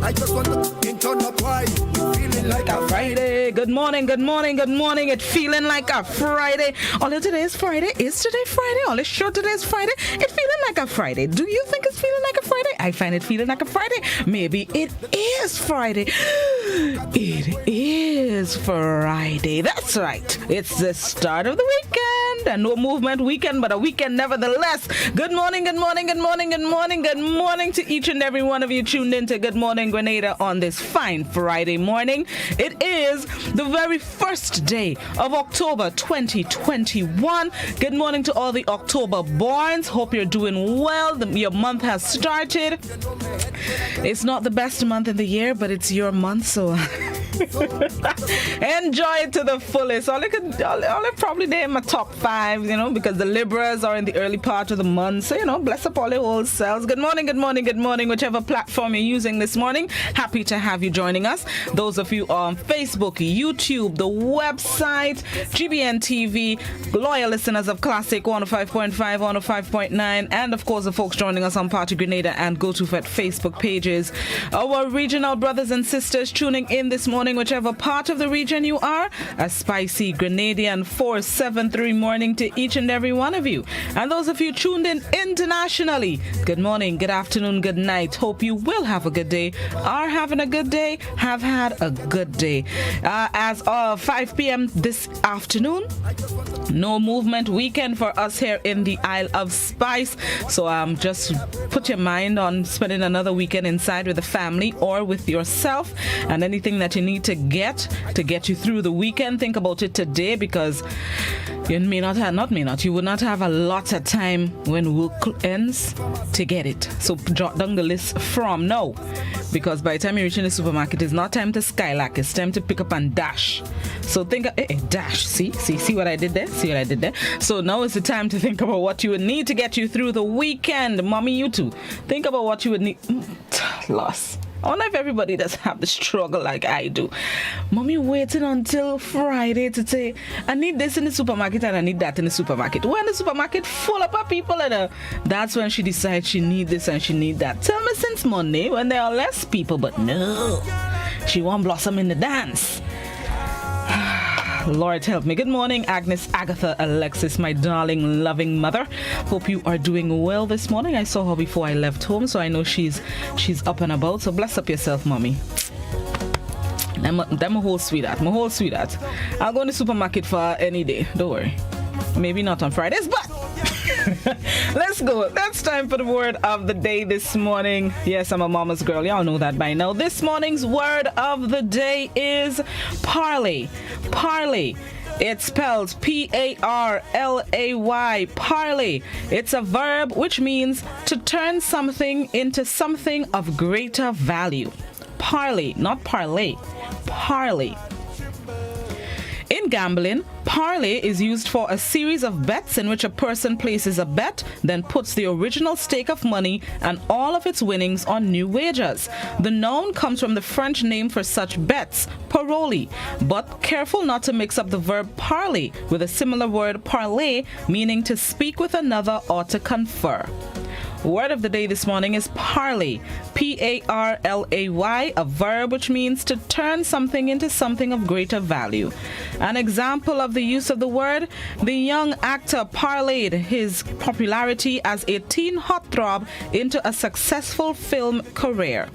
I just want to turn up why. Feeling like a Friday. Good morning, good morning, good morning. It's feeling like a Friday. Although today is Friday. Is today Friday? Although sure today is Friday. It's feeling like a Friday. Do you think it's feeling like a Friday? I find it feeling like a Friday. Maybe it is Friday. It is Friday. That's right. It's the start of the weekend. And no movement weekend, but a weekend nevertheless. Good morning, good morning, good morning, good morning, good morning to each and every one of you tuned into Good Morning Grenada on this fine Friday morning. It is the very first day of October 2021. Good morning to all the October borns. Hope you're doing well. Your month has started. It's not the best month in the year, but it's your month, so enjoy it to the fullest. All probably there in my top 5, because the Libras are in the early part of the month. So, bless up all your old selves. Good morning, good morning, good morning, whichever platform you're using this morning. Happy to have you joining us. Those of you on Facebook, YouTube, the website, GBN TV, loyal listeners of Classic 105.5, 105.9, and of course the folks joining us on Party Grenada and Go To Fet Facebook pages. Our regional brothers and sisters tuning in this morning, whichever part of the region you are, a spicy Grenadian 473 morning to each and every one of you. And those of you tuned in internationally, good morning, good afternoon, good night. Hope you will have a good day, are having a good day, have had a good day. As of 5 p.m. this afternoon, no movement weekend for us here in the Isle of Spice. So just put your mind on spending another weekend inside with the family or with yourself, and anything that you need to get you through the weekend, think about it today, because you you will not have a lot of time when work ends to get it. So jot down the list from now, because by the time you reach in the supermarket, it's not time to skylark, it's time to pick up and dash. So think, dash, see what I did there? See what I did there? So now is the time to think about what you would need to get you through the weekend. Mommy, you too. Think about what you would need. Loss. I wonder if everybody does have the struggle like I do. Mommy waiting until Friday to say, I need this in the supermarket and I need that in the supermarket. When the supermarket full up of people, and that's when she decides she need this and she need that. Tell me since Monday when there are less people, but no. She won't blossom in the dance. Lord help me. Good morning, Agnes, Agatha, Alexis, my darling, loving mother. Hope you are doing well this morning. I saw her before I left home, so I know she's up and about. So bless up yourself, mommy. I'm a whole sweetheart. I'll go in the supermarket for any day. Don't worry. Maybe not on Fridays, but let's go. That's time for the word of the day this morning. Yes, I'm a mama's girl. Y'all know that by now. This morning's word of the day is parley. Parley. It's spelled P-A-R-L-A-Y. Parley. It's a verb which means to turn something into something of greater value. Parley, not parlay. Parley. In gambling, parlay is used for a series of bets in which a person places a bet, then puts the original stake of money and all of its winnings on new wagers. The noun comes from the French name for such bets, paroli, but careful not to mix up the verb parley with a similar word parler, meaning to speak with another or to confer. Word of the day this morning is parley, P-A-R-L-A-Y, a verb which means to turn something into something of greater value. An example of the use of the word, the young actor parlayed his popularity as a teen heartthrob into a successful film career.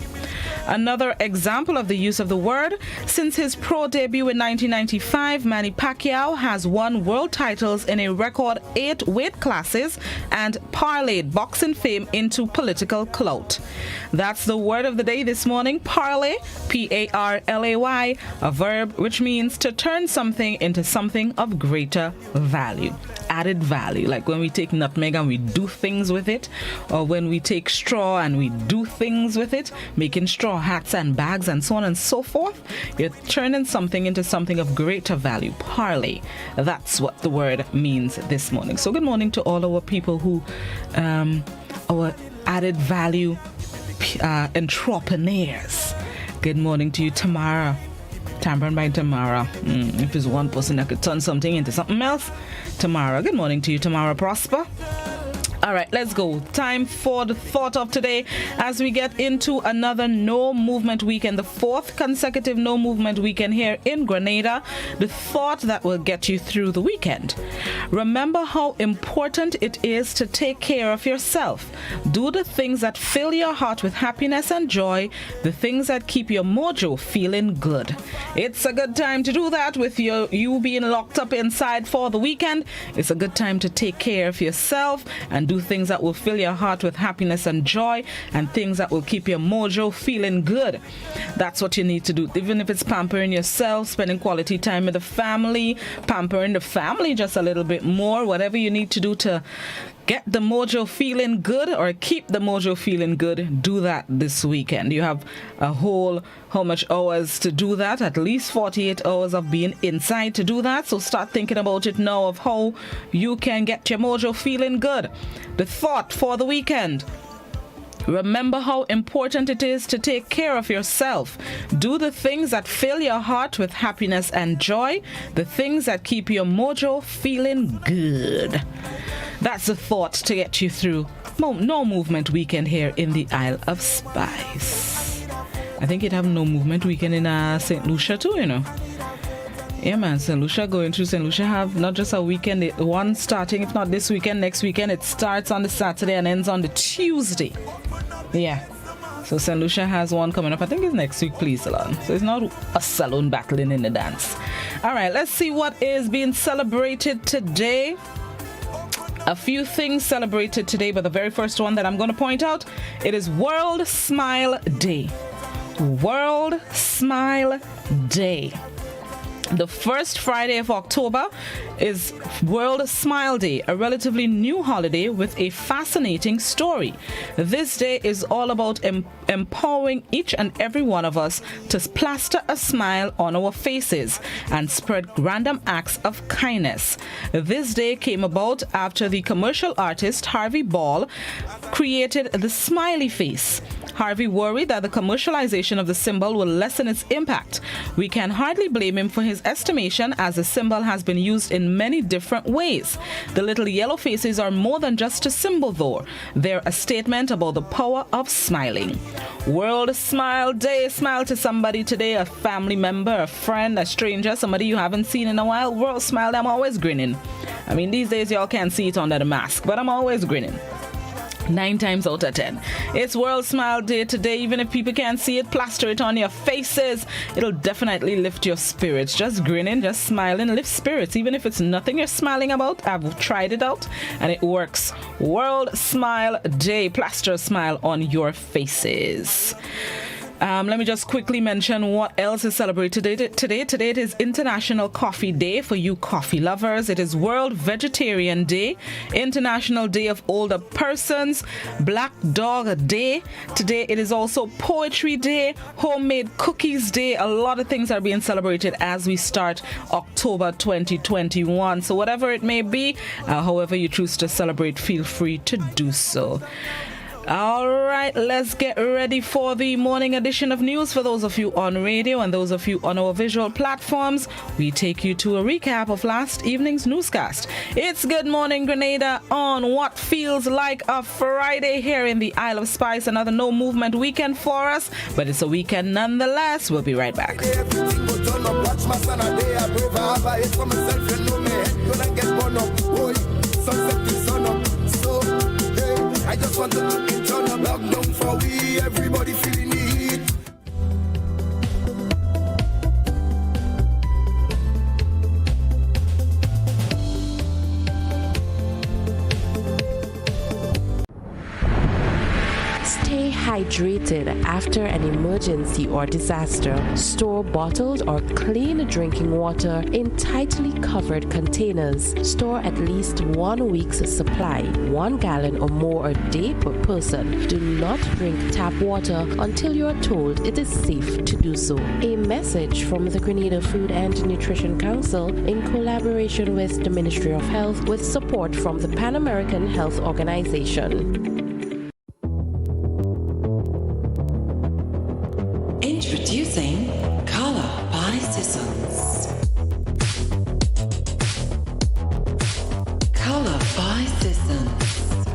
Another example of the use of the word, since his pro debut in 1995, Manny Pacquiao has won world titles in a record 8 weight classes and parlayed boxing fame into political clout. That's the word of the day this morning, parlay, P-A-R-L-A-Y, a verb which means to turn something into something of greater value. Added value, like when we take nutmeg and we do things with it, or when we take straw and we do things with it, making straw hats and bags and so on and so forth. You're turning something into something of greater value. Parley. That's what the word means this morning. So good morning to all our people who our added value entrepreneurs. Good morning to you, Tamara. Tampered by Tamara. If there's one person that could turn something into something else, Tamara. Good morning to you, Tamara Prosper. All right, let's go. Time for the thought of today as we get into another no movement weekend, the fourth consecutive no movement weekend here in Grenada. The thought that will get you through the weekend. Remember how important it is to take care of yourself. Do the things that fill your heart with happiness and joy, the things that keep your mojo feeling good. It's a good time to do that with you being locked up inside for the weekend. It's a good time to take care of yourself and do things that will fill your heart with happiness and joy, and things that will keep your mojo feeling good. That's what you need to do. Even if it's pampering yourself, spending quality time with the family, pampering the family just a little bit more, whatever you need to do to get the mojo feeling good or keep the mojo feeling good, do that this weekend. You have how much hours to do that? At least 48 hours of being inside to do that. So start thinking about it now of how you can get your mojo feeling good. The thought for the weekend. Remember how important it is to take care of yourself. Do the things that fill your heart with happiness and joy, the things that keep your mojo feeling good. That's the thought to get you through no movement weekend here in the Isle of Spice. I think you'd have no movement weekend in St. Lucia too, you know. Yeah, man, St. Lucia, going through St. Lucia have not just a weekend, one starting, if not this weekend, next weekend. It starts on the Saturday and ends on the Tuesday. Yeah. So St. Lucia has one coming up. I think it's next week, please, Salon. So it's not a saloon battling in the dance. All right, let's see what is being celebrated today. A few things celebrated today, but the very first one that I'm going to point out, it is World Smile Day. World Smile Day. The first Friday of October is World Smile Day, a relatively new holiday with a fascinating story. This day is all about empowering each and every one of us to plaster a smile on our faces and spread random acts of kindness. This day came about after the commercial artist Harvey Ball created the smiley face. Harvey worried that the commercialization of the symbol will lessen its impact. We can hardly blame him for his estimation, as the symbol has been used in many different ways. The little yellow faces are more than just a symbol, though. They're a statement about the power of smiling. World Smile Day. Smile to somebody today, a family member, a friend, a stranger, somebody you haven't seen in a while. World Smile Day. I'm always grinning. I mean, these days y'all can't see it under the mask, but I'm always grinning. 9 times out of 10. It's World Smile Day today. Even if people can't see it, plaster it on your faces. It'll definitely lift your spirits. Just grinning, just smiling lifts spirits. Even if it's nothing you're smiling about, I've tried it out and it works. World Smile Day. Plaster a smile on your faces. Let me just quickly mention what else is celebrated today. Today it is International Coffee Day for you coffee lovers. It is World Vegetarian Day, International Day of Older Persons, Black Dog Day. Today it is also Poetry Day, Homemade Cookies Day. A lot of things are being celebrated as we start October 2021. So whatever it may be, however you choose to celebrate, feel free to do so. All right, let's get ready for the morning edition of news. For those of you on radio and those of you on our visual platforms, we take you to a recap of last evening's newscast. It's Good Morning Grenada on what feels like a Friday here in the Isle of Spice. Another no movement weekend for us, but it's a weekend nonetheless. We'll be right back. I just want to turn a lockdown for we, everybody feeling the heat. Stay hydrated after an emergency or disaster. Store bottled or clean drinking water in tightly covered containers. Store at least 1 week's supply, 1 gallon or more a day per person. Do not drink tap water until you are told it is safe to do so. A message from the Grenada Food and Nutrition Council in collaboration with the Ministry of Health with support from the Pan American Health Organization. Introducing Color by Seasons. Color by Seasons.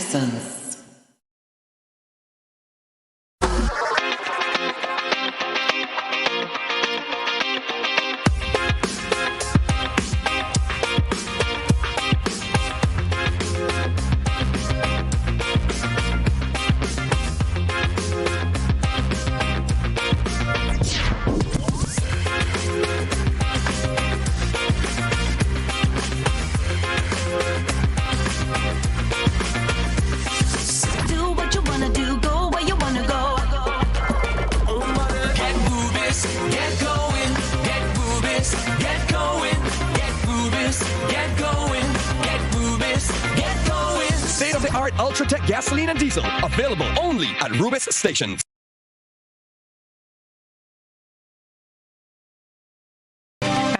citizens. State-of-the-art Ultra-Tech gasoline and diesel, available only at Rubis stations.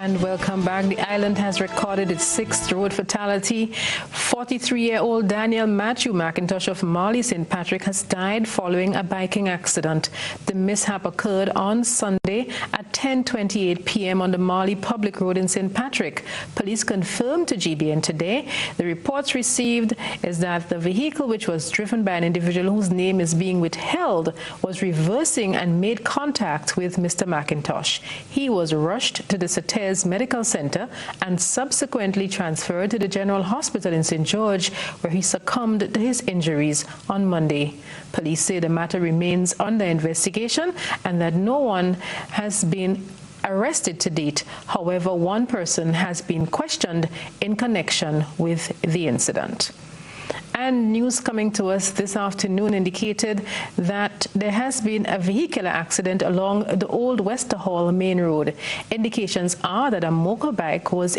And welcome back. The island has recorded its 6th road fatality. 43-year-old Daniel Matthew McIntosh of Marley St. Patrick has died following a biking accident. The mishap occurred on Sunday at 10:28 p.m. on the Marley Public Road in St. Patrick. Police confirmed to GBN today. The reports received is that the vehicle, which was driven by an individual whose name is being withheld, was reversing and made contact with Mr. McIntosh. He was rushed to the Sater's Medical Center and subsequently transferred to the General Hospital in St. George, where he succumbed to his injuries on Monday. Police say the matter remains under investigation and that no one has been arrested to date. However, one person has been questioned in connection with the incident. And news coming to us this afternoon indicated that there has been a vehicular accident along the Old Wester Hall Main Road. Indications are that a motorbike was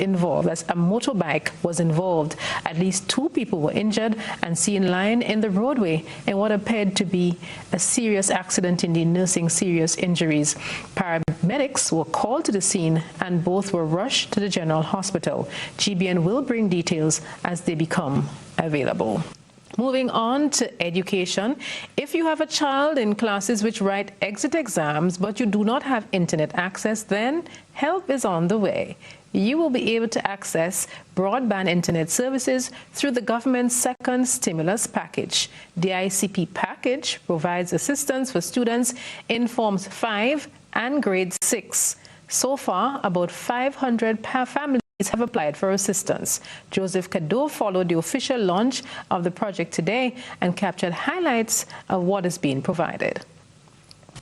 involved. At least 2 people were injured and seen lying in the roadway in what appeared to be a serious accident, indeed nursing serious injuries. Paramedics were called to the scene and both were rushed to the General Hospital. GBN will bring details as they become available. Moving on to education. If you have a child in classes which write exit exams but you do not have internet access, then help is on the way. You will be able to access broadband internet services through the government's second stimulus package. The ICP package provides assistance for students in Forms 5 and Grade 6. So far, about 500 families have applied for assistance. Joseph Kado followed the official launch of the project today and captured highlights of what is being provided.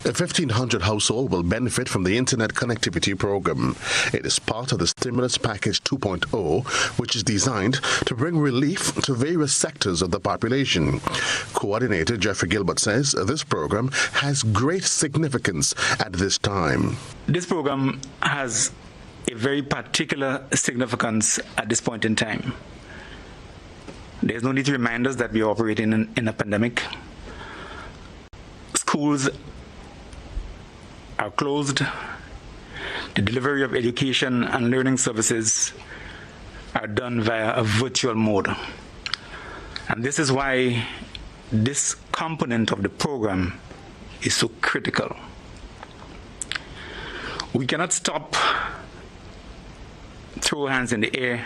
1,500 households will benefit from the Internet Connectivity Program. It is part of the Stimulus Package 2.0, which is designed to bring relief to various sectors of the population. Coordinator Jeffrey Gilbert says this program has great significance at this time. This program has a very particular significance at this point in time. There's no need to remind us that we are operating in a pandemic. Schools are closed. The delivery of education and learning services are done via a virtual mode. And this is why this component of the program is so critical. We cannot stop, throw hands in the air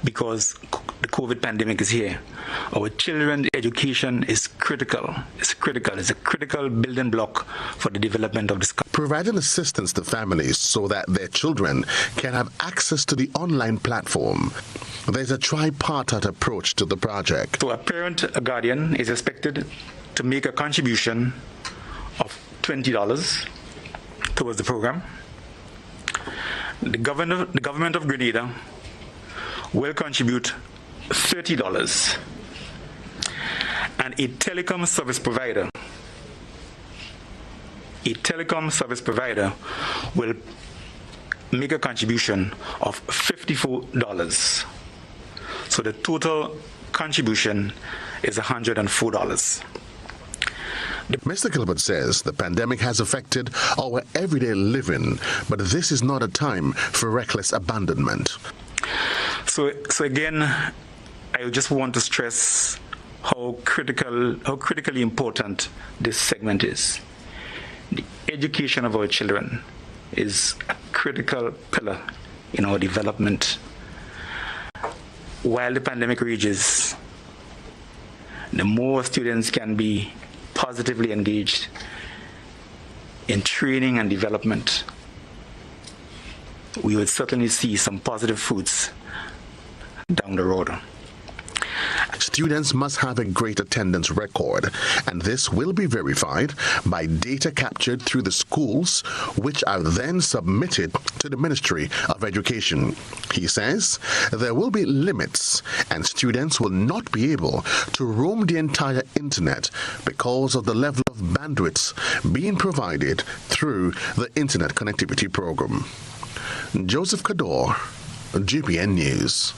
because the COVID pandemic is here. Our children's education is critical. It's critical. It's a critical building block for the development of this country. Providing assistance to families so that their children can have access to the online platform. There's a tripartite approach to the project. So a parent, a guardian, is expected to make a contribution of $20 towards the program. The government of Grenada will contribute $30, and a telecom service provider will make a contribution of $54. So the total contribution is $104. Mr. Gilbert says the pandemic has affected our everyday living, but this is not a time for reckless abandonment. So again, I just want to stress how critically important this segment is. The education of our children is a critical pillar in our development. While the pandemic rages, the more students can be positively engaged in training and development, we would certainly see some positive fruits down the road. Students must have a great attendance record, and this will be verified by data captured through the schools, which are then submitted to the Ministry of Education. He says there will be limits, and students will not be able to roam the entire internet because of the level of bandwidth being provided through the Internet Connectivity Program. Joseph Kador, GPN News.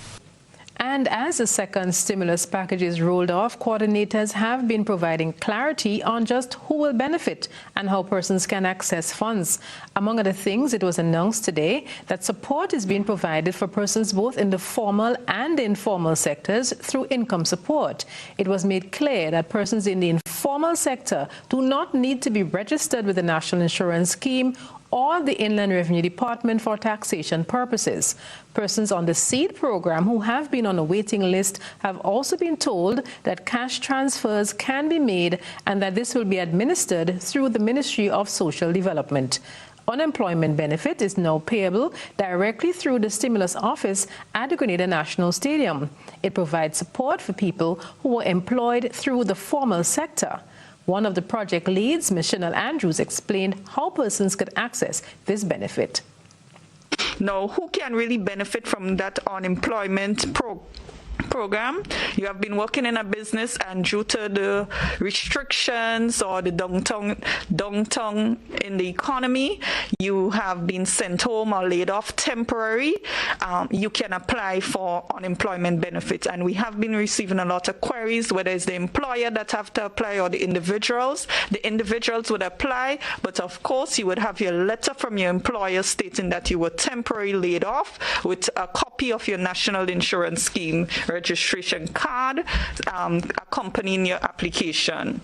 And as the second stimulus package is rolled off, coordinators have been providing clarity on just who will benefit and how persons can access funds. Among other things, it was announced today that support is being provided for persons both in the formal and informal sectors through income support. It was made clear that persons in the informal sector do not need to be registered with the National Insurance Scheme or the Inland Revenue Department for taxation purposes. Persons on the SEED program who have been on a waiting list have also been told that cash transfers can be made and that this will be administered through the Ministry of Social Development. Unemployment benefit is now payable directly through the stimulus office at the Grenada National Stadium. It provides support for people who were employed through the formal sector. One of the project leads, Ms. Chanel Andrews, explained how persons could access this benefit. Now, who can really benefit from that unemployment program? You have been working in a business, and due to the restrictions or the downturn in the economy, you have been sent home or laid off temporary. You can apply for unemployment benefits, and we have been receiving a lot of queries, whether it's the employer that have to apply or the individuals. The individuals would apply, but of course you would have your letter from your employer stating that you were temporarily laid off with a copy of your National Insurance Scheme registration card accompanying your application.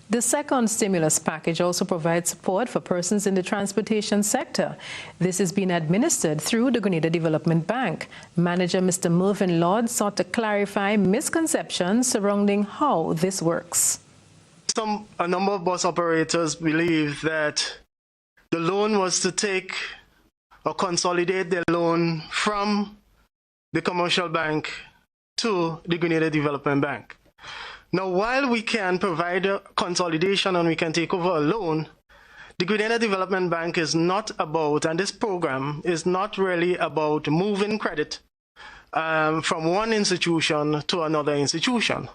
The second stimulus package also provides support for persons in the transportation sector. This is being administered through the Grenada Development Bank. Manager Mr. Mervyn Lord sought to clarify misconceptions surrounding how this works. A number of bus operators believe that the loan was to take or consolidate their loan from the commercial bank to the Grenada Development Bank. Now, while we can provide a consolidation and we can take over a loan, the Grenada Development Bank is not about, and this program is not really about moving credit from one institution to another institution,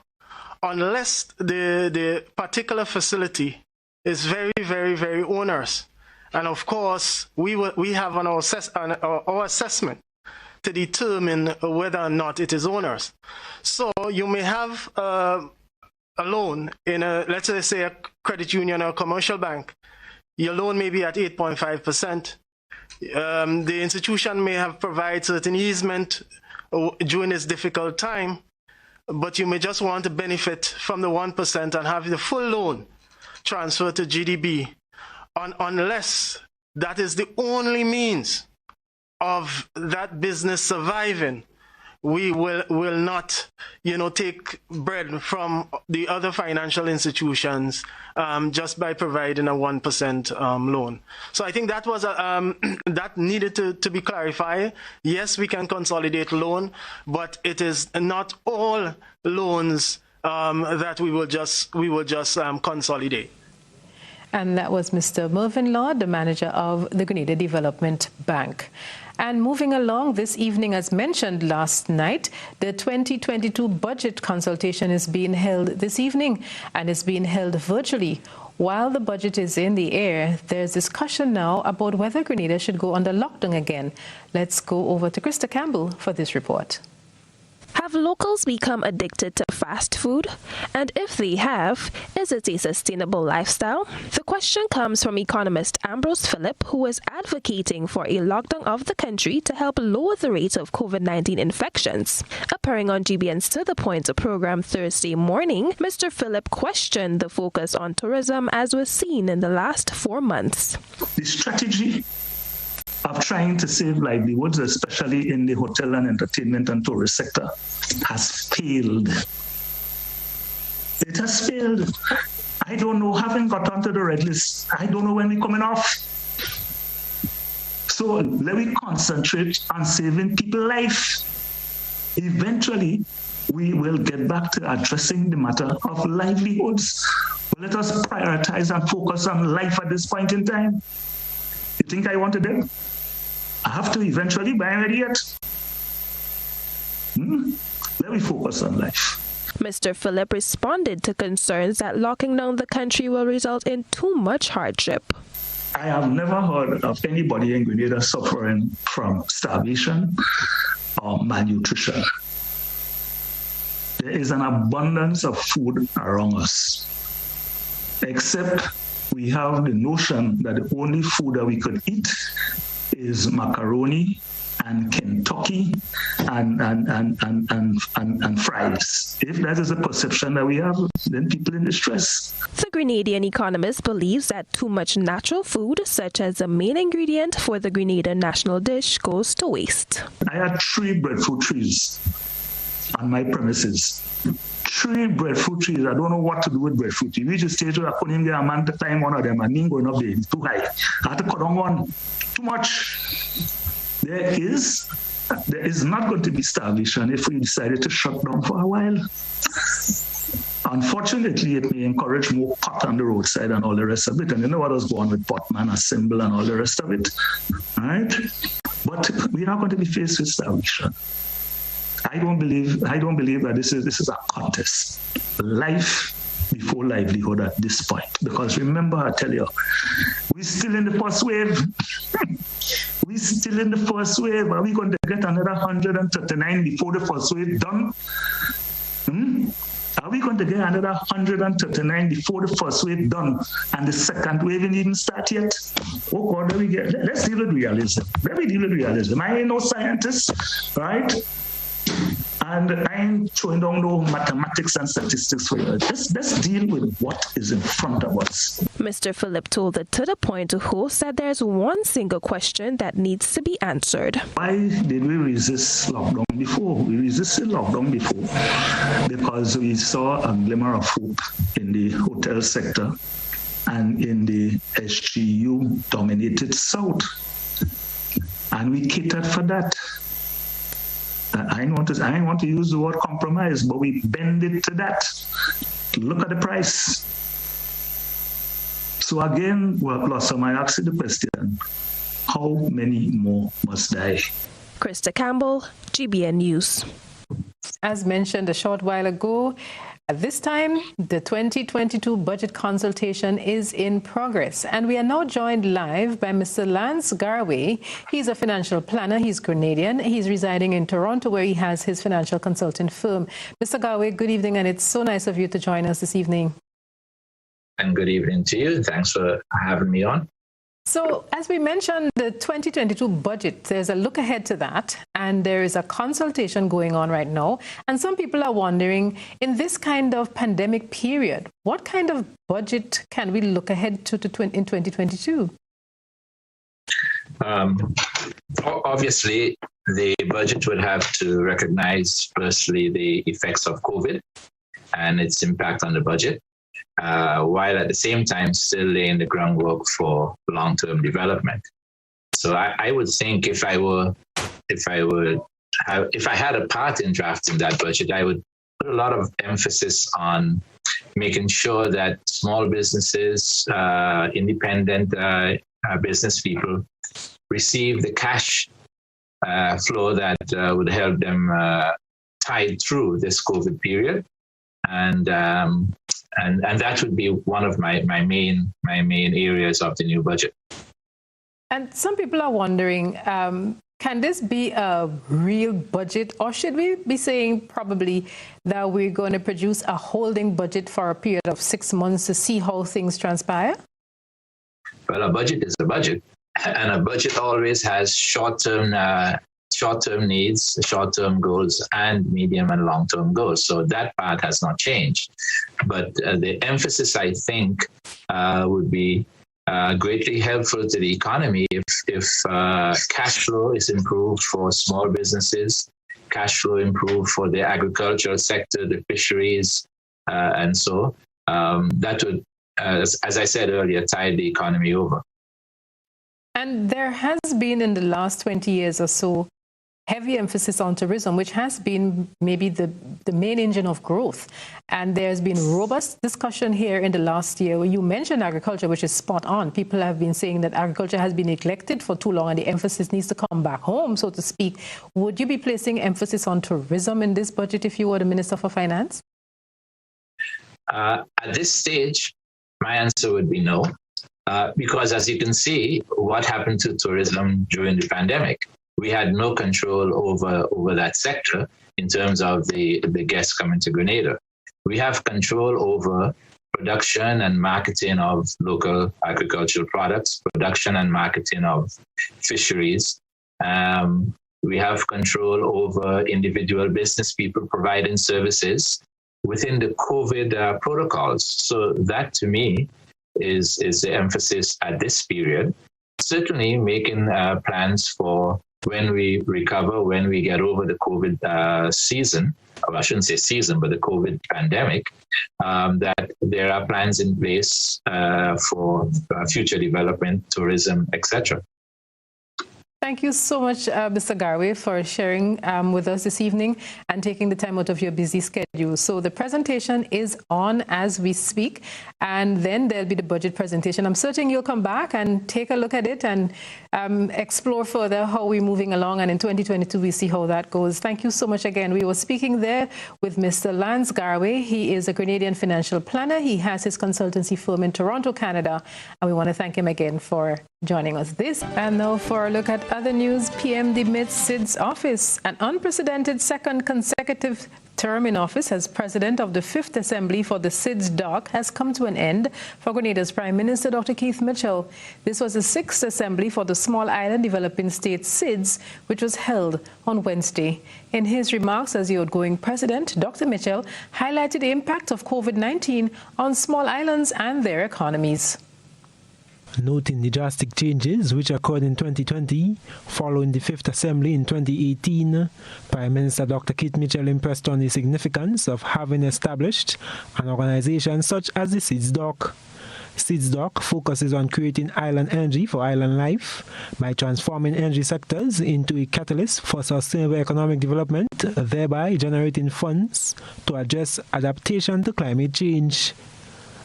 unless the particular facility is very, very, very onerous. And of course, we have on our assessment to determine whether or not it is onerous. So you may have a loan in let's say a credit union or a commercial bank. Your loan may be at 8.5%. The institution may have provided certain easement during this difficult time, but you may just want to benefit from the 1% and have the full loan transferred to GDB, unless that is the only means of that business surviving. We will not, take bread from the other financial institutions just by providing a 1% loan. So I think that was that needed to be clarified. Yes, we can consolidate loan, but it is not all loans that we will just consolidate. And that was Mr. Mervyn Lord, the manager of the Grenada Development Bank. And moving along this evening, as mentioned last night, the 2022 budget consultation is being held this evening, and is being held virtually. While the budget is in the air, there's discussion now about whether Grenada should go under lockdown again. Let's go over to Krista Campbell for this report. Have locals become addicted to fast food? And if they have, is it a sustainable lifestyle? The question comes from economist Ambrose Phillip, who is advocating for a lockdown of the country to help lower the rate of COVID-19 infections. Appearing on GBN's To The Point program Thursday morning, Mr. Phillip questioned the focus on tourism as was seen in the last 4 months. The strategy of trying to save livelihoods, especially in the hotel and entertainment and tourist sector, has failed. It has failed. I don't know, haven't got onto the red list. I don't know when we're coming off. So let me concentrate on saving people's life. Eventually, we will get back to addressing the matter of livelihoods. But let us prioritize and focus on life at this point in time. You think I want to do? I have to eventually, but I'm ready yet. Let me focus on life. Mr. Phillip responded to concerns that locking down the country will result in too much hardship. I have never heard of anybody in Grenada suffering from starvation or malnutrition. There is an abundance of food around us, except we have the notion that the only food that we could eat is macaroni and Kentucky and fries. If that is a perception that we have, then people in distress. The Grenadian economist believes that too much natural food, such as the main ingredient for the Grenada national dish, goes to waste. I had 3 breadfruit trees on my premises. 3 breadfruit trees. I don't know what to do with breadfruit. You reach a stage where I couldn't get a man to climb one of them. I mean, going up there, it's too high. I had to cut on one. Too much. There is not going to be starvation if we decided to shut down for a while. Unfortunately, it may encourage more pot on the roadside and all the rest of it. And you know what was going on with Potman, a symbol, and all the rest of it, right? But we are going to be faced with starvation. I don't believe that this is a contest. Life before livelihood at this point. Because remember, I tell you, we're still in the first wave. We're still in the first wave. Are we going to get another 139 before the first wave done? Are we going to get another 139 before the first wave done and the second wave didn't even start yet? Oh God, let's deal with realism. Let me deal with realism. I ain't no scientist, right? And I ain't throwing down no mathematics and statistics for you. Let's deal with what is in front of us. Mr. Phillip told the To The Point host that there's one single question that needs to be answered. Why did we resist lockdown before? We resisted lockdown before because we saw a glimmer of hope in the hotel sector and in the SGU-dominated South. And we catered for that. I don't want to use the word compromise, but we bend it to that. Look at the price. So again, Blossom, I ask you the question, how many more must die? Krista Campbell, GBN News. As mentioned a short while ago, at this time, the 2022 budget consultation is in progress, and we are now joined live by Mr. Lance Garway. He's a financial planner. He's Grenadian. He's residing in Toronto, where he has his financial consulting firm. Mr. Garway, good evening, and it's so nice of you to join us this evening. And good evening to you. Thanks for having me on. So, as we mentioned, the 2022 budget, there's a look ahead to that, and there is a consultation going on right now. And some people are wondering, in this kind of pandemic period, what kind of budget can we look ahead to in 2022? Obviously, the budget would have to recognize, firstly, the effects of COVID and its impact on the budget. While at the same time still laying the groundwork for long-term development. So I would think if I had a part in drafting that budget, I would put a lot of emphasis on making sure that small businesses, independent business people receive the cash flow that would help them tide through this COVID period. And that would be one of my main areas of the new budget. And some people are wondering, can this be a real budget, or should we be saying probably that we're going to produce a holding budget for a period of 6 months to see how things transpire? Well, a budget is a budget, and a budget always has short-term needs, short-term goals, and medium and long-term goals. So that part has not changed. But the emphasis, I think, would be greatly helpful to the economy if cash flow is improved for small businesses, cash flow improved for the agricultural sector, the fisheries, And so that would, as I said earlier, tide the economy over. And there has been in the last 20 years or so heavy emphasis on tourism, which has been maybe the main engine of growth. And there's been robust discussion here in the last year where you mentioned agriculture, which is spot on. People have been saying that agriculture has been neglected for too long and the emphasis needs to come back home, so to speak. Would you be placing emphasis on tourism in this budget if you were the Minister for Finance? At this stage, my answer would be no, because as you can see, what happened to tourism during the pandemic? We had no control over that sector in terms of the guests coming to Grenada. We have control over production and marketing of local agricultural products, production and marketing of fisheries. We have control over individual business people providing services within the COVID protocols. So that, to me, is the emphasis at this period. Certainly making plans for when we recover, when we get over the COVID season, or I shouldn't say season, but the COVID pandemic, that there are plans in place for future development, tourism, etc. Thank you so much, Mr. Garwe, for sharing with us this evening and taking the time out of your busy schedule. So the presentation is on as we speak, and then there'll be the budget presentation. I'm certain you'll come back and take a look at it and explore further how we're moving along, and in 2022 we see how that goes. Thank you so much again. We were speaking there with Mr. Lance Garwe. He is a Grenadian financial planner. He has his consultancy firm in Toronto, Canada, and we want to thank him again for joining us. And now for a look at other news. PM demits SID's office. An unprecedented second consecutive term in office as president of the 5th Assembly for the SIDS DOC has come to an end for Grenada's Prime Minister, Dr. Keith Mitchell. This was the 6th Assembly for the Small Island Developing State SIDS, which was held on Wednesday. In his remarks as the outgoing president, Dr. Mitchell highlighted the impact of COVID-19 on small islands and their economies. Noting the drastic changes which occurred in 2020 following the 5th Assembly in 2018, Prime Minister Dr. Keith Mitchell impressed on the significance of having established an organization such as the SIDS DOC. SIDS DOC focuses on creating island energy for island life by transforming energy sectors into a catalyst for sustainable economic development, thereby generating funds to address adaptation to climate change.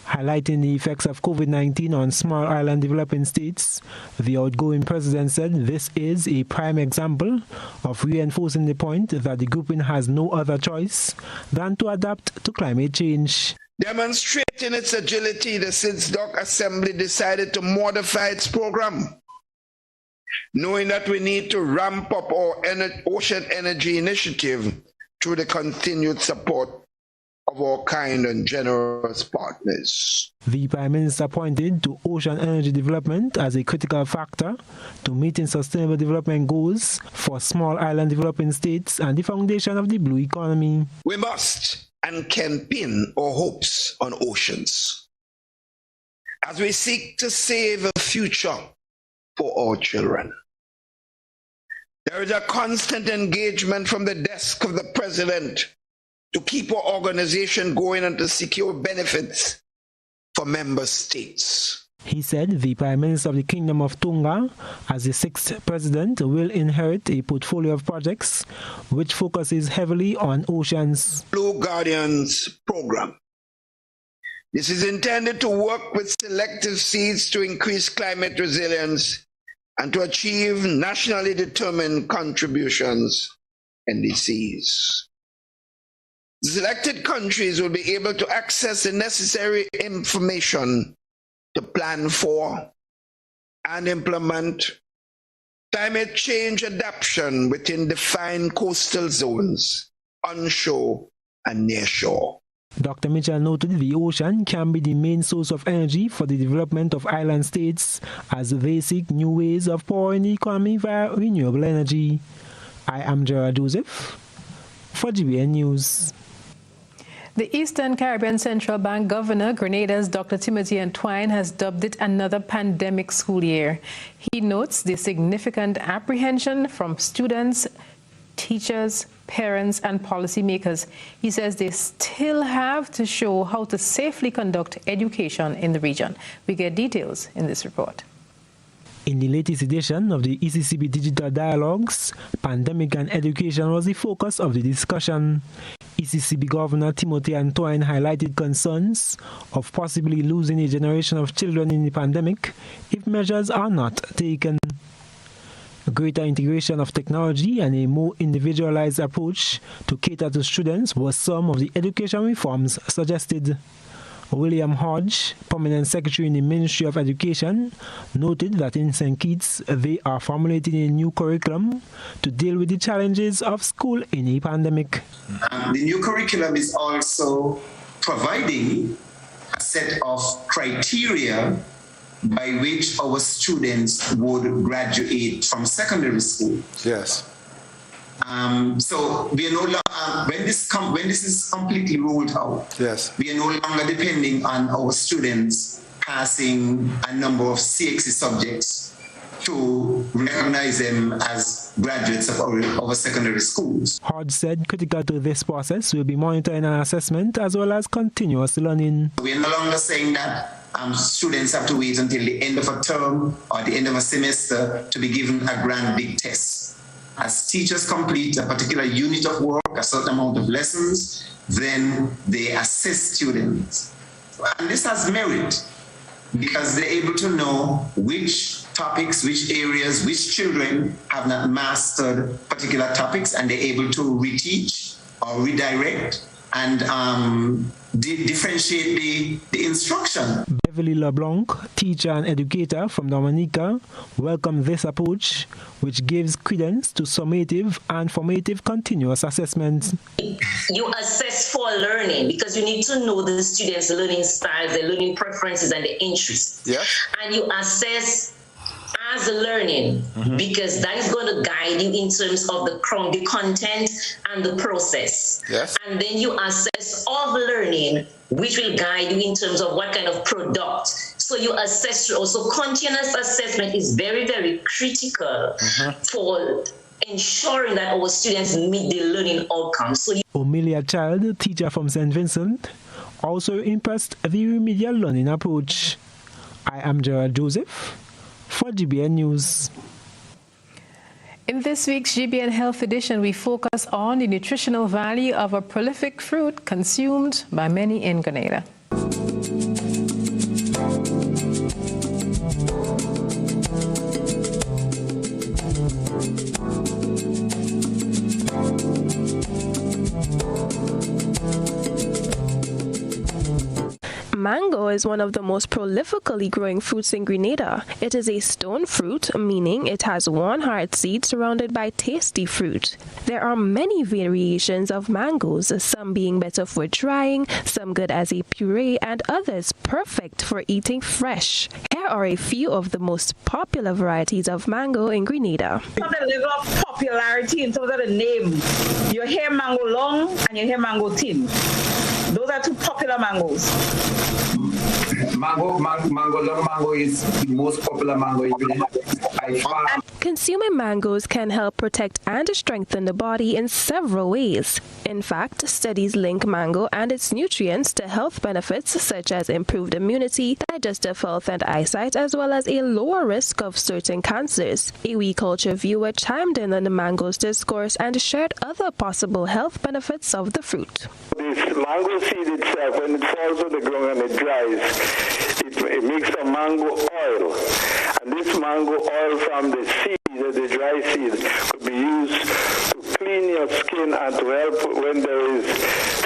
Highlighting the effects of COVID-19 on small island developing states, the outgoing president said this is a prime example of reinforcing the point that the grouping has no other choice than to adapt to climate change. Demonstrating its agility, the SIDS DOC Assembly decided to modify its program, knowing that we need to ramp up our ocean energy initiative through the continued support of our kind and generous partners. The Prime Minister pointed to ocean energy development as a critical factor to meeting sustainable development goals for small island developing states and the foundation of the blue economy. We must and can pin our hopes on oceans as we seek to save a future for our children. There is a constant engagement from the desk of the President to keep our organization going and to secure benefits for member states. He said the Prime Minister of the Kingdom of Tonga, as the 6th President, will inherit a portfolio of projects which focuses heavily on oceans. Blue Guardians program. This is intended to work with selective seeds to increase climate resilience and to achieve nationally determined contributions in the seas. Selected countries will be able to access the necessary information to plan for and implement climate change adaptation within defined coastal zones, onshore and nearshore. Dr. Mitchell noted the ocean can be the main source of energy for the development of island states as they seek new ways of powering the economy via renewable energy. I am Gerard Joseph for GBN News. The Eastern Caribbean Central Bank Governor, Grenada's Dr. Timothy Antwine, has dubbed it another pandemic school year. He notes the significant apprehension from students, teachers, parents and policymakers. He says they still have to show how to safely conduct education in the region. We get details in this report. In the latest edition of the ECCB Digital Dialogues, pandemic and education was the focus of the discussion. ECCB Governor Timothy Antoine highlighted concerns of possibly losing a generation of children in the pandemic if measures are not taken. Greater integration of technology and a more individualized approach to cater to students were some of the education reforms suggested. William Hodge, Permanent Secretary in the Ministry of Education, noted that in St. Kitts they are formulating a new curriculum to deal with the challenges of school in a pandemic. The new curriculum is also providing a set of criteria by which our students would graduate from secondary school. Yes. So we are no longer, when this is completely rolled out, yes, we are no longer depending on our students passing a number of CXC subjects to recognize them as graduates of our secondary schools. Hodge said critical to this process will be monitoring and assessment as well as continuous learning. We are no longer saying that students have to wait until the end of a term or the end of a semester to be given a grand big test. As teachers complete a particular unit of work, a certain amount of lessons, then they assess students. And this has merit because they're able to know which topics, which areas, which children have not mastered particular topics, and they're able to reteach or redirect and differentiate the instruction. Beverly LeBlanc, teacher and educator from Dominica, welcomed this approach, which gives credence to summative and formative continuous assessments. You assess for learning because you need to know the students' learning styles, their learning preferences, and their interests. Yeah. And you assess as learning because that is going to guide you in terms of the content and the process. Yes. And then you assess of learning, which will guide you in terms of what kind of product. So you assess also continuous assessment is very, very critical for ensuring that our students meet the learning outcomes. So Omilia Child, teacher from St. Vincent, also impressed the remedial learning approach. I am Gerald Joseph for GBN News. In this week's GBN Health Edition, we focus on the nutritional value of a prolific fruit consumed by many in Grenada. Mango is one of the most prolifically growing fruits in Grenada. It is a stone fruit, meaning it has one hard seed surrounded by tasty fruit. There are many variations of mangoes, some being better for drying, some good as a puree, and others perfect for eating fresh. Here are a few of the most popular varieties of mango in Grenada. The level of popularity in terms of the name, you hear mango long and you hear mango thin. Those are two popular mangoes. Mango long mango is the most popular mango by far. Consuming mangoes can help protect and strengthen the body in several ways. In fact, studies link mango and its nutrients to health benefits such as improved immunity, digestive health and eyesight, as well as a lower risk of certain cancers. A We Culture viewer chimed in on the mango's discourse and shared other possible health benefits of the fruit. This mango seed itself, when it falls on the ground and it dries, it makes a mango oil. And this mango oil from the seed, the dry seed, could be used to clean your skin and to help when there is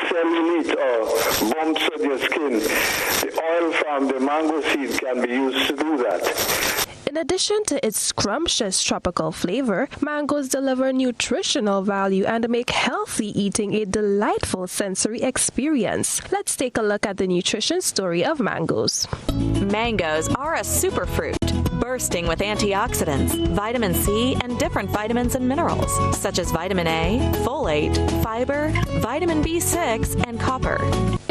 cellulite or bumps on your skin. The oil from the mango seed can be used to do that. In addition to its scrumptious tropical flavor, mangoes deliver nutritional value and make healthy eating a delightful sensory experience. Let's take a look at the nutrition story of mangoes. Mangoes are a superfruit, bursting with antioxidants, vitamin C, and different vitamins and minerals, such as vitamin A, folate, fiber, vitamin B6, and copper.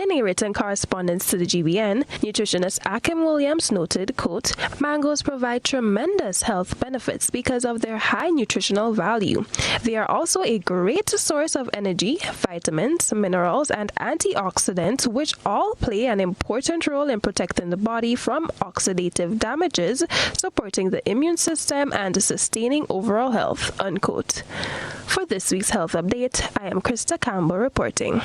In In a written correspondence to the GBN, nutritionist Akim Williams noted, quote, mangoes provide tremendous health benefits because of their high nutritional value. They are also a great source of energy, vitamins, minerals, and antioxidants, which all play an important role in protecting the body from oxidative damages, supporting the immune system, and sustaining overall health, unquote. For this week's Health Update, I am Krista Campbell reporting.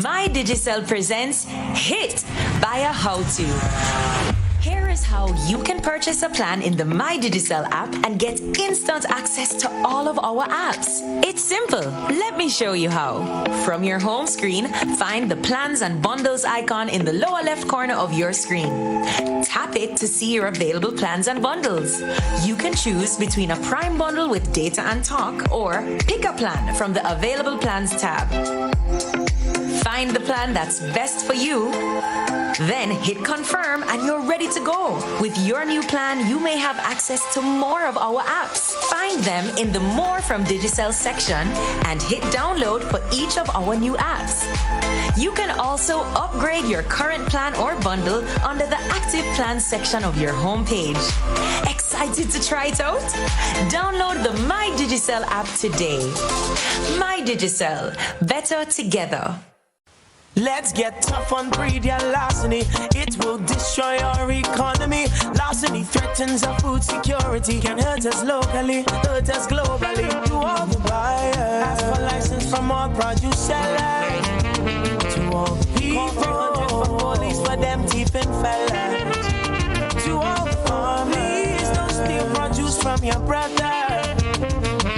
My Digicel presents Hit by a How-To. Here is how you can purchase a plan in the My Digicel app and get instant access to all of our apps. It's simple. Let me show you how. From your home screen, find the Plans and Bundles icon in the lower left corner of your screen. Tap it to see your available plans and bundles. You can choose between a Prime bundle with data and talk or pick a plan from the Available Plans tab. Find the plan that's best for you, then hit confirm and you're ready to go. With your new plan, you may have access to more of our apps. Find them in the More from Digicel section and hit download for each of our new apps. You can also upgrade your current plan or bundle under the Active Plan section of your homepage. Excited to try it out? Download the My Digicel app today. My Digicel, better together. Let's get tough on breed larceny. It will destroy our economy. Larceny threatens our food security. Can hurt us locally, hurt us globally. To all the buyers, ask for license from all produce sellers. To all the people, 300 for police for them thieving fellas. To all the farmers, don't steal produce from your brother.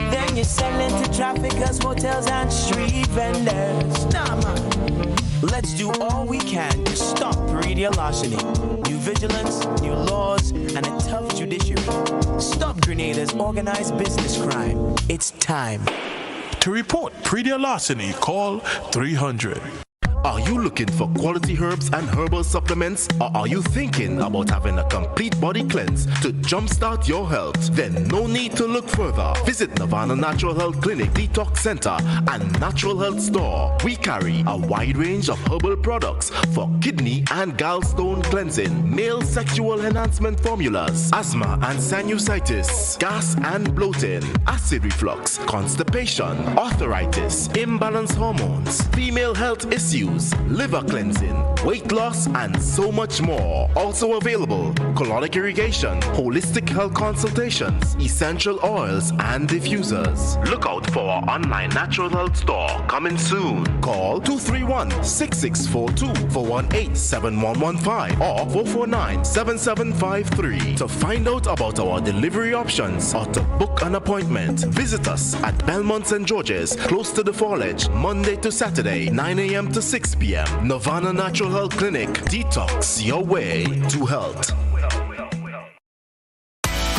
Then you sell it to traffickers, hotels, and street vendors. Nah, man. Let's do all we can to stop breed larceny. New vigilance, new laws, and a tough judiciary. Stop Grenada's organized business crime. It's time. To report breed larceny, call 300. Are you looking for quality herbs and herbal supplements? Or are you thinking about having a complete body cleanse to jumpstart your health? Then no need to look further. Visit Nirvana Natural Health Clinic, Detox Center, and Natural Health Store. We carry a wide range of herbal products for kidney and gallstone cleansing, male sexual enhancement formulas, asthma and sinusitis, gas and bloating, acid reflux, constipation, arthritis, imbalanced hormones, female health issues, liver cleansing, weight loss, and so much more. Also available, colonic irrigation, holistic health consultations, essential oils, and diffusers. Look out for our online natural health store coming soon. Call 231-6642 for 18-7115 or 449-7753 to find out about our delivery options or to book an appointment. Visit us at Belmont St. George's, close to the Fallage, Monday to Saturday, 9 a.m. to 6 p.m. Nirvana Natural Health Clinic. Detox your way to health.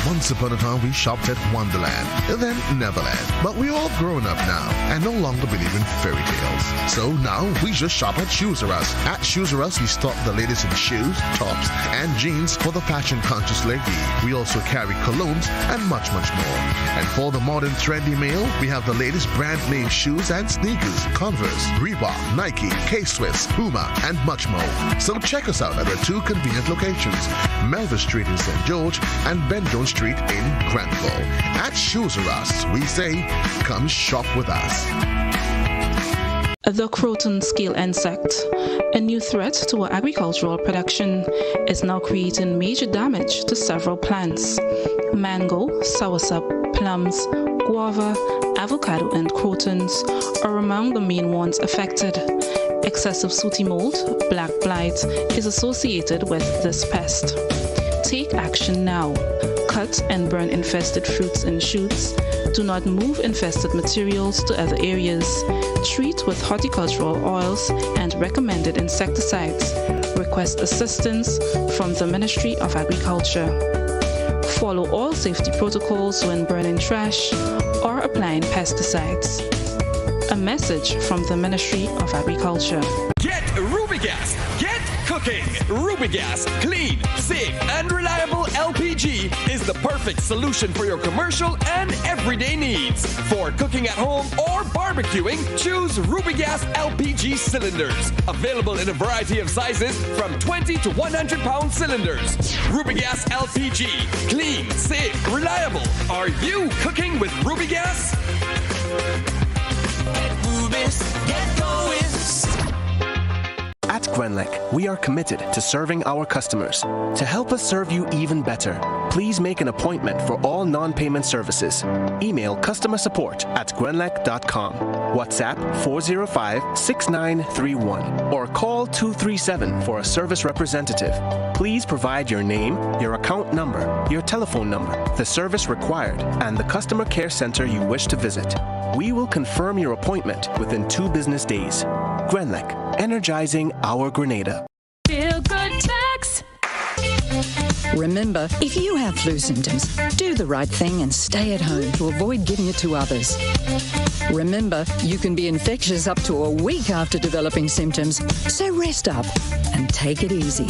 Once upon a time, we shopped at Wonderland, then Neverland. But we're all grown up now and no longer believe in fairy tales. So now we just shop at Shoes R Us. At Shoes R Us, we stock the latest in shoes, tops, and jeans for the fashion-conscious lady. We also carry colognes and much, much more. And for the modern trendy male, we have the latest brand-name shoes and sneakers, Converse, Reebok, Nike, K-Swiss, Puma, and much more. So check us out at our two convenient locations, Melville Street in St. George and Ben Jones Street in Granville. At Shoes R Us, we say, come shop with us. The croton scale insect, a new threat to our agricultural production, is now creating major damage to several plants. Mango, soursop, plums, guava, avocado, and crotons are among the main ones affected. Excessive sooty mold, black blight, is associated with this pest. Take action now. Cut and burn infested fruits and shoots. Do not move infested materials to other areas. Treat with horticultural oils and recommended insecticides. Request assistance from the Ministry of Agriculture. Follow all safety protocols when burning trash or applying pesticides. A message from the Ministry of Agriculture. Get Rubigas, clean, safe, and reliable LPG is the perfect solution for your commercial and everyday needs. For cooking at home or barbecuing, choose Rubigas LPG cylinders. Available in a variety of sizes from 20 to 100 pound cylinders. Rubigas LPG, clean, safe, reliable. Are you cooking with Rubigas? Get Rubis, get going. At Grenlec, we are committed to serving our customers. To help us serve you even better, please make an appointment for all non-payment services. Email customer support at grenlec.com, WhatsApp 405-6931, or call 237 for a service representative. Please provide your name, your account number, your telephone number, the service required, and the customer care center you wish to visit. We will confirm your appointment within 2 business days. Grenlec, energizing our Grenada. Feel good facts. Remember, if you have flu symptoms, do the right thing and stay at home to avoid giving it to others. Remember, you can be infectious up to a week after developing symptoms, so rest up and take it easy.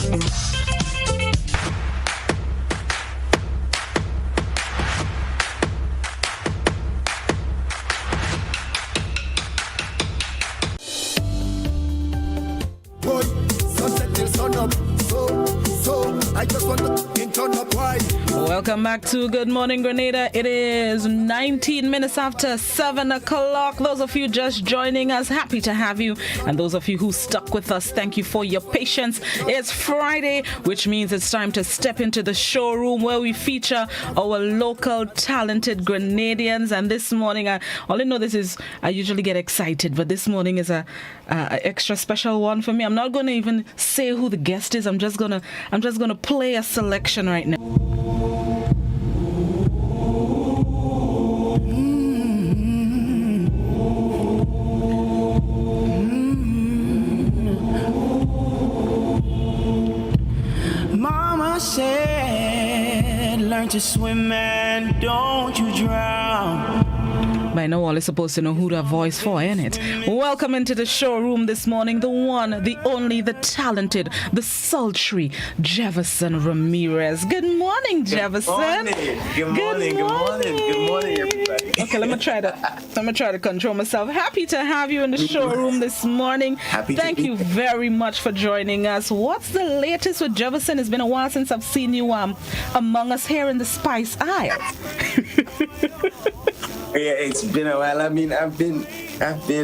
Welcome back to Good Morning Grenada. It is 19 minutes after 7 o'clock. Those of you just joining us, happy to have you. And those of you who stuck with us, thank you for your patience. It's Friday, which means it's time to step into the showroom where we feature our local talented Grenadians. And this morning, I usually get excited, but this morning is a extra special one for me. I'm not going to even say who the guest is. I'm just gonna play a selection right now. Mama said, learn to swim and don't you drown. By now, all is supposed to know who that voice for, ain't it? Welcome into the showroom this morning, the one, the only, the talented, the sultry Jeverson Ramirez. Good morning, Jeverson. Good morning, everybody. Okay, let me try to control myself. Happy to have you in the showroom this morning. Thank you very much for joining us. What's the latest with Jeverson? It's been a while since I've seen you among us here in the Spice Isle. Yeah, it's been a while. I mean, I've been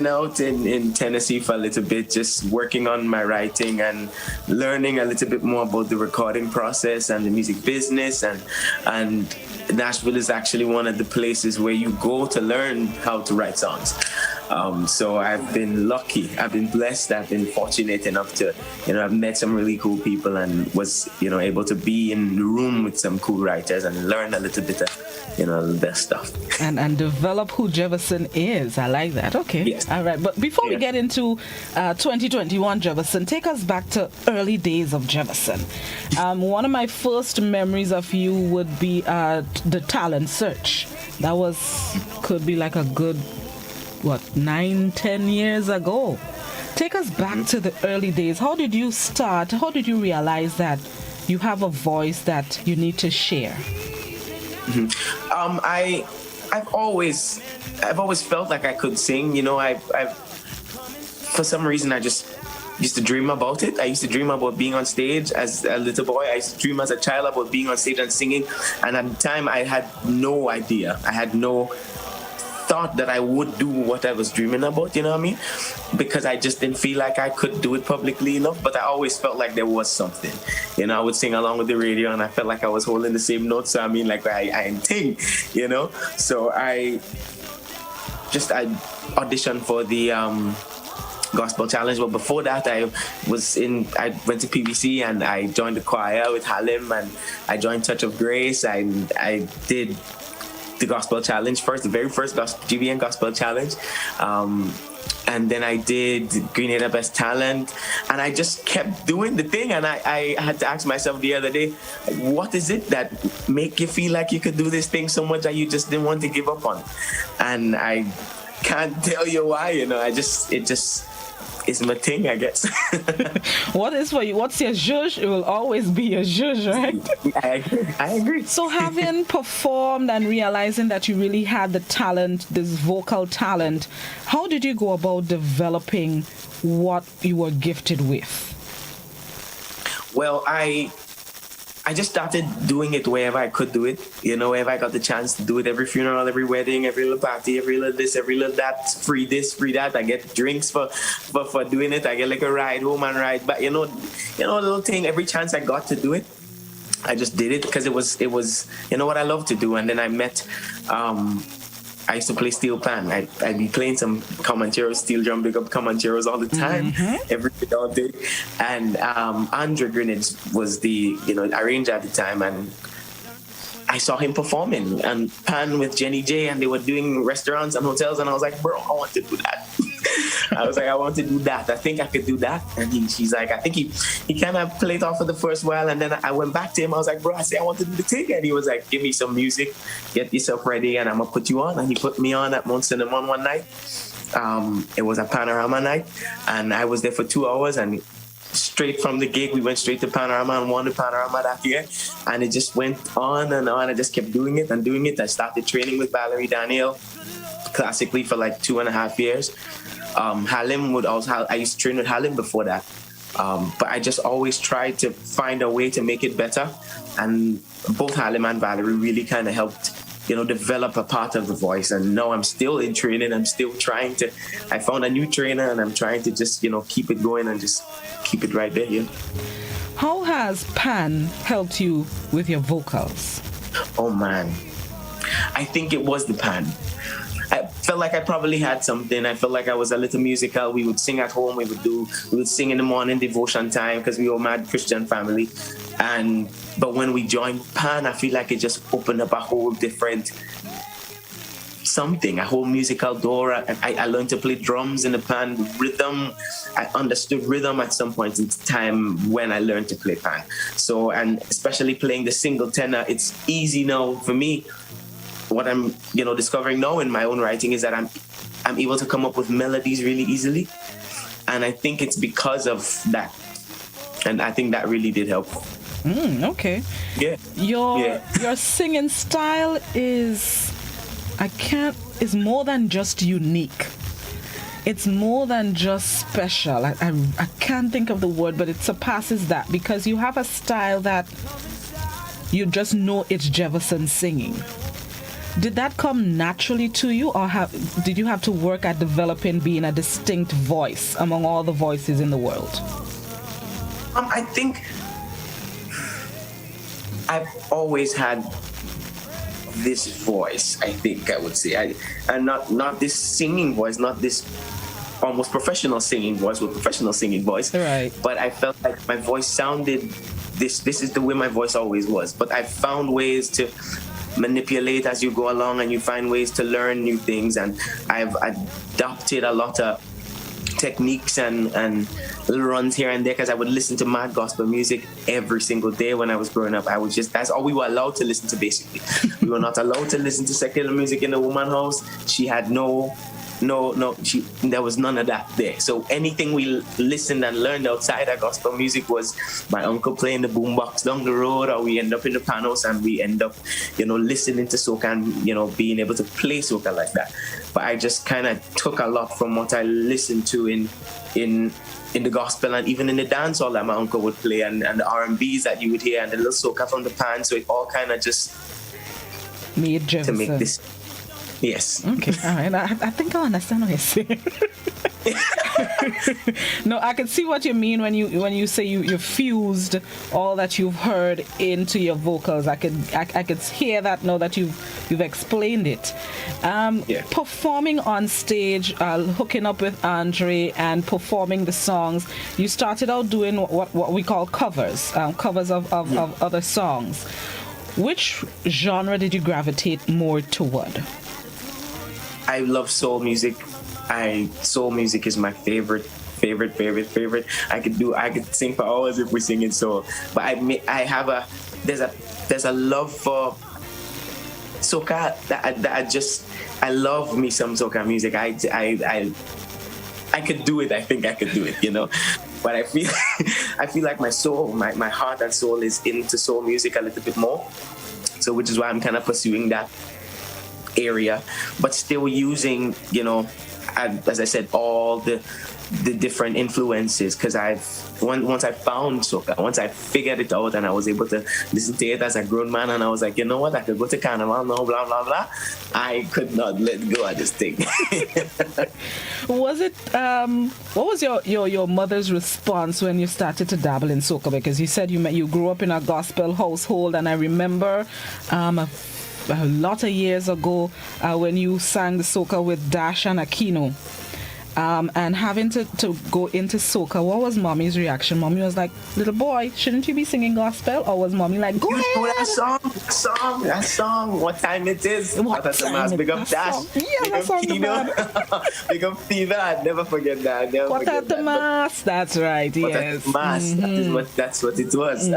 out in Tennessee for a little bit, just working on my writing and learning a little bit more about the recording process and the music business. And Nashville is actually one of the places where you go to learn how to write songs. So I've been lucky. I've been blessed. I've been fortunate enough to, I've met some really cool people and was, able to be in the room with some cool writers and learn a little bit of, their stuff. And develop who Jeverson is. I like that. Okay. Yes. All right. But before we get into 2021 Jeverson, take us back to early days of Jeverson. One of my first memories of you would be the talent search. That could be like a good 9-10 years ago. Take us back to the early days. How did you start? How did you realize that you have a voice that you need to share? Mm-hmm. I've always felt like I could sing. I for some reason I just used to dream about it. I used to dream about being on stage as a little boy. I used to dream as a child about being on stage and singing. And at the time I had no idea. I had no thought that I would do what I was dreaming about, you know what I mean? Because I just didn't feel like I could do it publicly enough, but I always felt like there was something. I would sing along with the radio and I felt like I was holding the same notes, so I sing, So I auditioned for the Gospel Challenge, but before that I went to PBC and I joined the choir with Halim and I joined Touch of Grace. I did the Gospel Challenge first, the very first GBN Gospel Challenge. And then I did Grenada Best Talent, and I just kept doing the thing. And I had to ask myself the other day, what is it that make you feel like you could do this thing so much that you just didn't want to give up on? And I can't tell you why. It just is my thing, I guess. What is for you? What's your zhuzh? It will always be your zhuzh, right? I agree. So having performed and realizing that you really had the talent, this vocal talent, how did you go about developing what you were gifted with? Well, I just started doing it wherever I could do it. You know, wherever I got the chance to do it, every funeral, every wedding, every little party, every little this, every little that, free this, free that. I get drinks for doing it. I get like a ride home and ride back. You know, a little thing. Every chance I got to do it, I just did it because it was you know what I love to do. And then I met. I used to play steel pan. I'd be playing some Comancheros, steel drum, big up Comancheros all the time, every day, all day. And Andre Grenada was the arranger at the time, and I saw him performing and pan with Jenny J, and they were doing restaurants and hotels, and I was like, bro, I want to do that. I was like, I want to do that. I think I could do that. And he's like, I think he kind of played off for the first while, and then I went back to him. I was like, bro, I want to do the thing. And he was like, give me some music, get yourself ready, and I'm going to put you on. And he put me on at Mount Cinnamon one night. It was a Panorama night, and I was there for 2 hours, and straight from the gig, we went straight to Panorama and won the Panorama that year. And it just went on and on. I just kept doing it and doing it. I started training with Valerie Daniel classically for like 2.5 years. Halim would also, I used to train with Halim before that. But I just always tried to find a way to make it better. And both Halim and Valerie really kind of helped, develop a part of the voice. And now I'm still in training. I'm still trying to, I found a new trainer, and I'm trying to just, keep it going and just keep it right there. Yeah. How has Pan helped you with your vocals? Oh man, I think it was the Pan. I felt like I probably had something. I felt like I was a little musical. We would sing at home. We would sing in the morning devotion time because we were a mad Christian family. But when we joined Pan, I feel like it just opened up a whole different something, a whole musical door. I learned to play drums in the Pan, rhythm. I understood rhythm at some point in time when I learned to play Pan. So, and especially playing the single tenor, it's easy now for me. What I'm, discovering now in my own writing is that I'm able to come up with melodies really easily, and I think it's because of that, and I think that really did help. Okay. Yeah. Your singing style is more than just unique. It's more than just special. I can't think of the word, but it surpasses that because you have a style that you just know it's Jeverson singing. Did that come naturally to you, or did you have to work at developing being a distinct voice among all the voices in the world? I think I've always had this voice, I think I would say. And not this singing voice, not this almost professional singing voice with professional singing voice. Right. But I felt like my voice sounded, this is the way my voice always was. But I found ways to manipulate as you go along, and you find ways to learn new things, and I've adopted a lot of techniques and little runs here and there because I would listen to mad gospel music every single day when I was growing up. That's all we were allowed to listen to, basically. We were not allowed to listen to secular music in the woman's house. She had there was none of that there. So anything we listened and learned outside of gospel music was my uncle playing the boombox down the road, or we end up in the panos and we end up, listening to soca and, being able to play soca like that. But I just kind of took a lot from what I listened to in the gospel and even in the dance hall that my uncle would play, and the R&Bs that you would hear, and the little soca from the pan. So it all kind of just made Jeverson. To make this. Yes. Okay. All right. I think I understand what you're saying. No, I can see what you mean when you say you fused all that you've heard into your vocals. I could hear that now that you've explained it. Performing on stage, hooking up with Andre and performing the songs. You started out doing what we call covers of other songs. Which genre did you gravitate more toward? I love soul music. Soul music is my favorite. I could sing for hours if we're singing soul. But there's a love for soca that I love me some soca music. I could do it. I think I could do it, you know. But I feel like my soul, my heart and soul is into soul music a little bit more. So which is why I'm kind of pursuing that area, but still using, you know, as I said, all the different influences, because once I found soca, once I figured it out and I was able to listen to it as a grown man, and I was like, you know what, I could go to Carnival now, blah blah blah. I could not let go of this thing. Was it what was your mother's response when you started to dabble in soca? Because you said you grew up in a gospel household, and I remember a lot of years ago when you sang the soca with Dash and Aquino. And having to go into soca, what was mommy's reaction? Mommy was like, little boy, shouldn't you be singing gospel? Or was mommy like, go ahead? That song, what time it is? Big up Dash. Big up Kino. Big up Fever. I'd never forget that. What at the mass? That's right, yes. Mass. That's what it was.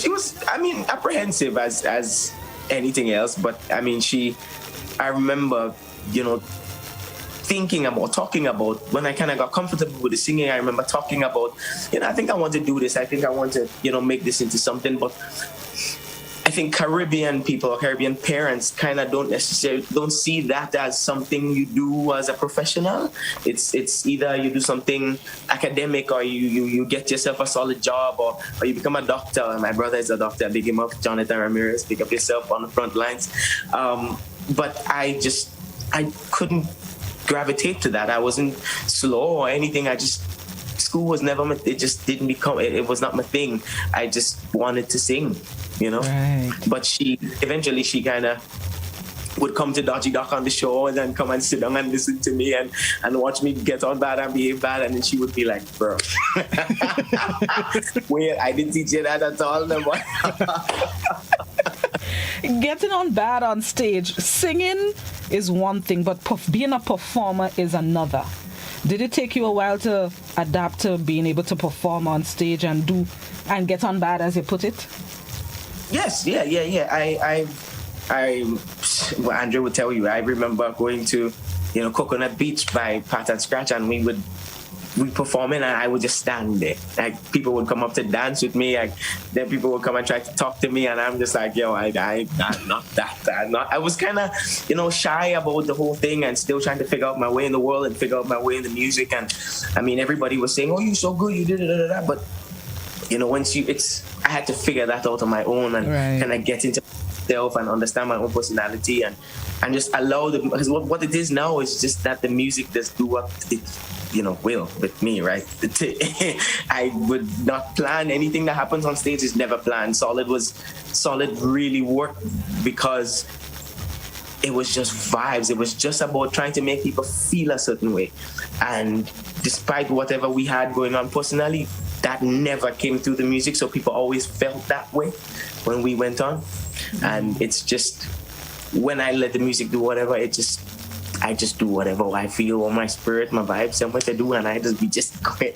She was, I mean, apprehensive as anything else, but I mean, I remember, you know, talking about when I kind of got comfortable with the singing. I remember talking about, you know, I think I want to do this. I think I want to, you know, make this into something. But I think Caribbean people or Caribbean parents kind of don't see that as something you do as a professional. It's either you do something academic or you get yourself a solid job or you become a doctor. My brother is a doctor. Big him up, Jonathan Ramirez. Pick up yourself on the front lines. But I couldn't gravitate to that. I wasn't slow or anything. School was never it just didn't become it was not my thing. I just wanted to sing, you know. Right. But she kind of would come to Dodgy Dock on the show and then come and sit down and listen to me and watch me get on bad and behave bad, and then she would be like, bro, wait, I didn't teach you that at all. No. Getting on bad on stage, singing is one thing, but being a performer is another. Did it take you a while to adapt to being able to perform on stage and get on bad, as you put it? Yes, yeah. Well, Andrew would tell you, I remember going to, you know, Coconut Beach by Pat and Scratch, and we performing, and I would just stand there. Like, people would come up to dance with me, then people would come and try to talk to me, and I'm just like, yo, I'm not that. I was kind of, you know, shy about the whole thing and still trying to figure out my way in the world and figure out my way in the music. And I mean, everybody was saying, oh, you're so good, you did it, but you know, I had to figure that out on my own and kind of get into myself and understand my own personality and just allow because what it is now is just that the music does do what it, you know, will with me, right? I would not plan anything that happens on stage. Is never planned. Solid really worked because it was just vibes. It was just about trying to make people feel a certain way, and despite whatever we had going on personally, that never came through the music, so people always felt that way when we went on. And it's just, when I let the music do whatever, I just do whatever I feel on my spirit, my vibe, something to do, and I just going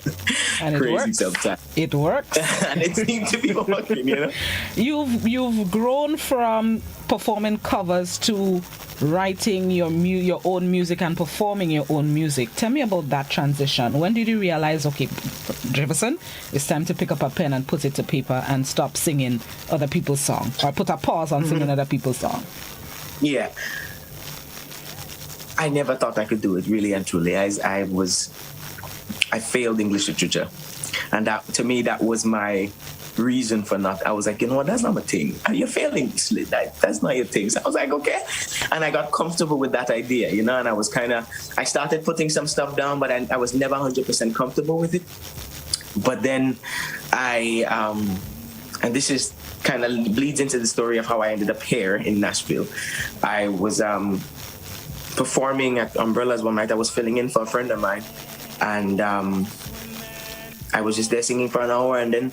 crazy sometimes. It works. And it seems to be working, you know. You've grown from performing covers to writing your own music and performing your own music. Tell me about that transition. When did you realize, okay, Jeverson, it's time to pick up a pen and put it to paper and stop singing other people's songs, or put a pause on singing other people's songs? Yeah. I never thought I could do it, really and truly. I failed English literature, and that, to me, that was my reason for not. I was like, you know what, that's not my thing. You're failing English lit. That's not your thing. So I was like, okay, and I got comfortable with that idea, you know. And I started putting some stuff down, but I was never 100% comfortable with it. But then and this is kind of bleeds into the story of how I ended up here in Nashville. I was performing at Umbrellas one night. I was filling in for a friend of mine, and I was just there singing for an hour, and then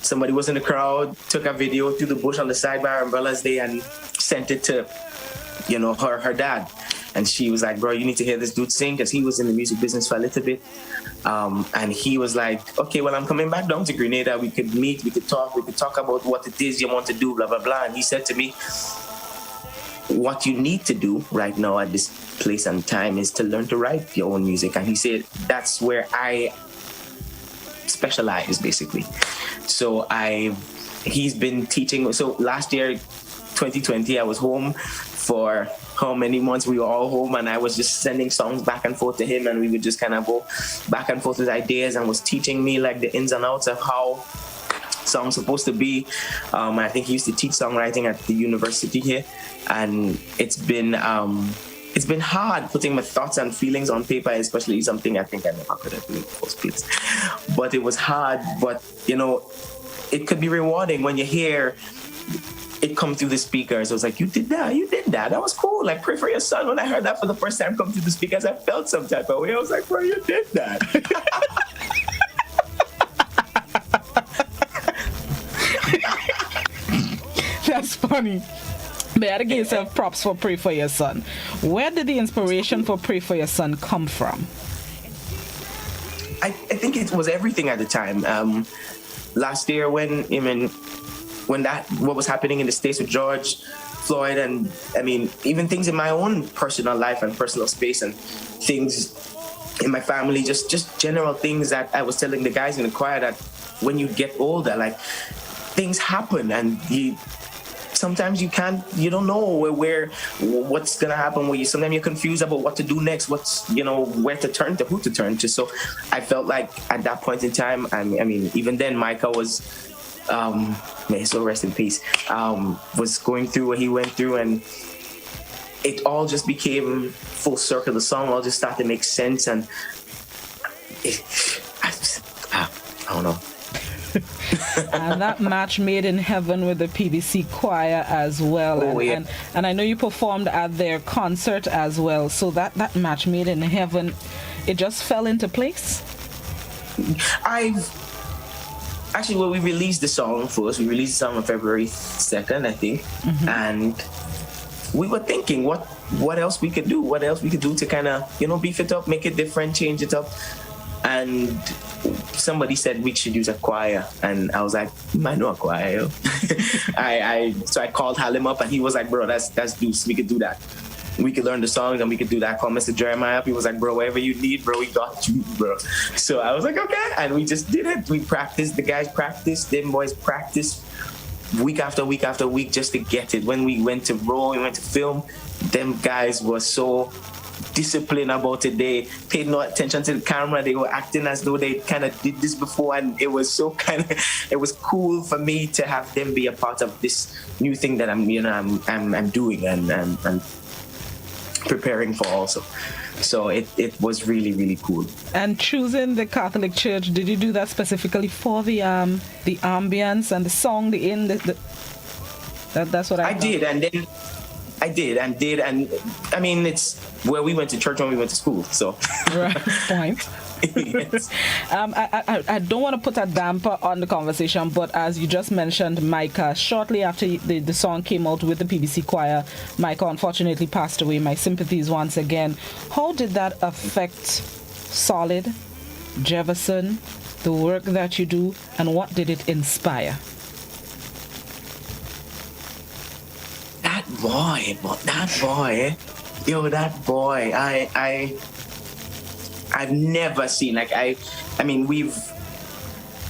somebody was in the crowd, took a video through the bush on the side by Umbrellas Day and sent it to, you know, her dad. And she was like, bro, you need to hear this dude sing, because he was in the music business for a little bit. And he was like, okay, well, I'm coming back down to Grenada. We could meet, we could talk about what it is you want to do, blah, blah, blah. And he said to me, what you need to do right now at this place and time is to learn to write your own music. And he said, that's where I specialize, basically. So he's been teaching. So last year, 2020, I was home for how many months? We were all home, and I was just sending songs back and forth to him, and we would just kind of go back and forth with ideas, and was teaching me like the ins and outs of how songs supposed to be. I think he used to teach songwriting at the university here, and it's been hard putting my thoughts and feelings on paper, especially something I think I never could have done in the first place. But it was hard, but you know, it could be rewarding when you hear it come through the speakers. I was like, you did that, that was cool. Like, pray for your son. When I heard that for the first time come through the speakers, I felt some type of way. I was like, bro, you did that. That's funny. But you had to give yourself props for Pray for Your Son. Where did the inspiration for Pray for Your Son come from? I think it was everything at the time. Last year when what was happening in the States with George Floyd, and I mean, even things in my own personal life and personal space, and things in my family, just general things that I was telling the guys in the choir, that when you get older, like, things happen, and sometimes you don't know what's gonna happen. Sometimes you're confused about what to do next, where to turn to, who to turn to. So I felt like at that point in time, I mean, even then, Micah was, may so rest in peace, was going through what he went through, and it all just became full circle. The song all just started to make sense, and I don't know. And that match made in heaven with the PBC choir as well. And I know you performed at their concert as well. So that match made in heaven, it just fell into place? We released the song first. We released the song on February 2nd, I think. Mm-hmm. And we were thinking what else we could do, to kind of, beef it up, make it different, change it up. And somebody said we should use a choir, and I was like, I know a choir. So I called Halim up, and he was like, bro, that's deuce. We could do that. We could learn the songs, and we could do that. Call Mr. Jeremiah up. He was like, bro, whatever you need, bro, we got you, bro. So I was like, okay, and we just did it. We practiced. The guys practiced. Them boys practiced week after week after week just to get it. When we went to roll, we went to film, them guys were so disciplined about it. They paid no attention to the camera. They were acting as though they kind of did this before, and it was so it was cool for me to have them be a part of this new thing that I'm doing and preparing for also. So it was really, really cool. And choosing the Catholic Church, did you do that specifically for the ambience and the song, that's what I did, and I mean, it's where we went to church when we went to school, so. Right, point. Yes. I don't want to put a damper on the conversation, but as you just mentioned, Micah, shortly after the song came out with the PBC choir, Micah unfortunately passed away. My sympathies once again. How did that affect Solid, Jeverson, the work that you do, and what did it inspire? That boy, I've never seen, like, I mean,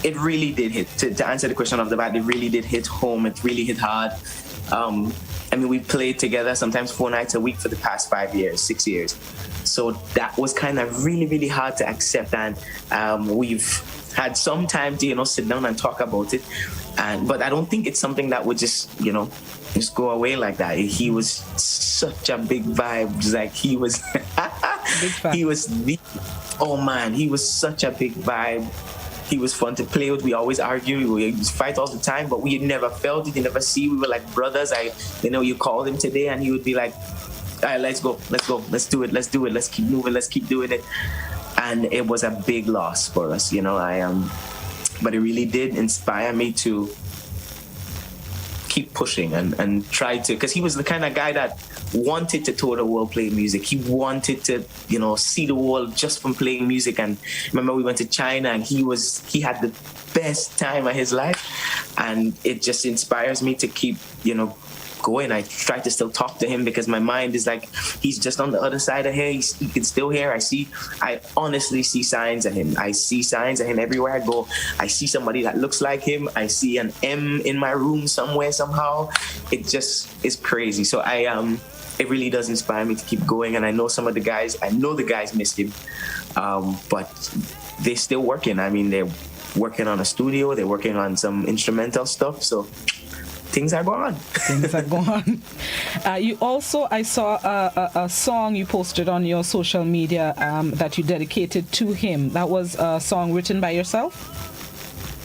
it really did hit, to answer the question of the bat, it really did hit home, it really hit hard. I mean, we played together sometimes 4 nights a week for the past 6 years. So that was kind of really, really hard to accept, and we've had some time to, sit down and talk about it. But I don't think it's something that would just go away like that. He was such a big vibe. Like, he was, he was such a big vibe. He was fun to play with. We always argue. We fight all the time, but we never felt it. You never see. We were like brothers. You called him today, and he would be like, all right, let's go, let's do it, let's keep moving, let's keep doing it. And it was a big loss for us, but it really did inspire me to keep pushing and try to, because he was the kind of guy that wanted to tour the world playing music. He wanted to, see the world just from playing music. And remember, we went to China, and he had the best time of his life. And it just inspires me to keep, going. I try to still talk to him because my mind is like, he's just on the other side of here. He can still hear. I honestly see signs of him. I see signs of him everywhere I go. I see somebody that looks like him. I see an M in my room somewhere, somehow. It just is crazy. So it really does inspire me to keep going. And I know some of the guys missed him, but they're still working. I mean, they're working on a studio. They're working on some instrumental stuff. So things are going on. Things are going on. You also, I saw a song you posted on your social media that you dedicated to him. That was a song written by yourself?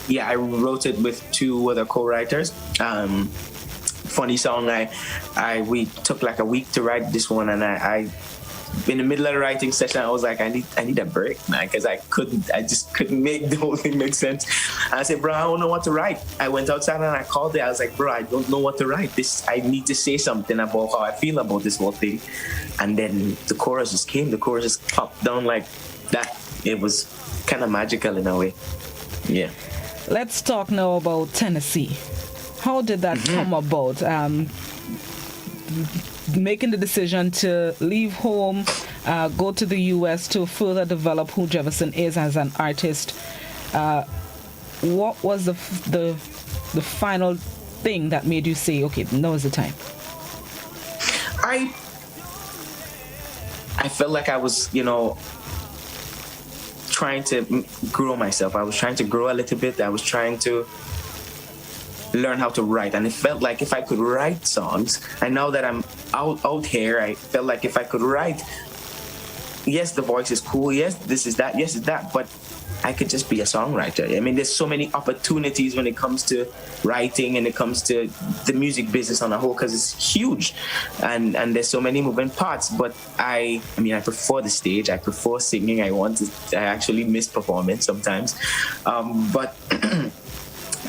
Yeah, I wrote it with 2 other co-writers. Funny song. We took like a week to write this one, and I in the middle of the writing session, I was like, I need a break, man, because I just couldn't make the whole thing make sense. And I said, bro, I don't know what to write. I went outside and I called it. I was like, bro, I don't know what to write. I need to say something about how I feel about this whole thing. And then the chorus just came. The chorus just popped down like that. It was kind of magical in a way. Yeah. Let's talk now about Tennessee. How did that come about? Making the decision to leave home, go to the U.S. to further develop who Jeverson is as an artist. What was the final thing that made you say, okay, now is the time? I felt like I was, trying to grow myself. I was trying to grow a little bit. I was trying to learn how to write, and it felt like if I could write songs, and now that I'm out here, I felt like if I could write, yes, the voice is cool, yes, this is that, yes, it's that, but I could just be a songwriter. I mean, there's so many opportunities when it comes to writing and it comes to the music business on a whole, because it's huge, and there's so many moving parts. But I prefer the stage. I prefer singing. I actually miss performing sometimes, but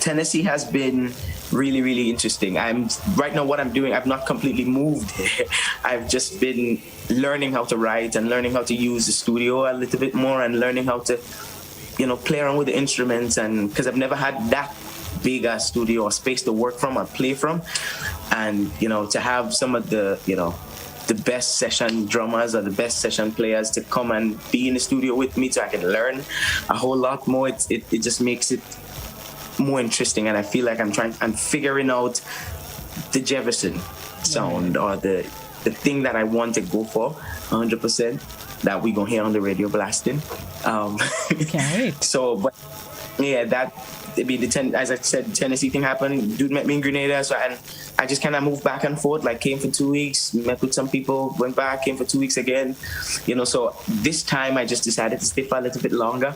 Tennessee has been really, really interesting. Right now what I'm doing, I've not completely moved here. I've just been learning how to write and learning how to use the studio a little bit more and learning how to, play around with the instruments, and because I've never had that big a studio or space to work from or play from. And, to have some of the best session drummers or the best session players to come and be in the studio with me so I can learn a whole lot more, it just makes it more interesting. And I feel like I'm figuring out the Jeverson sound, or the thing that I want to go for 100%, that we gonna hear on the radio blasting. Can't wait. So, but yeah, as I said, Tennessee thing happened. Dude met me in Grenada, so I just kind of moved back and forth. Like, came for 2 weeks, met with some people, went back, came for 2 weeks again. So this time I just decided to stay for a little bit longer,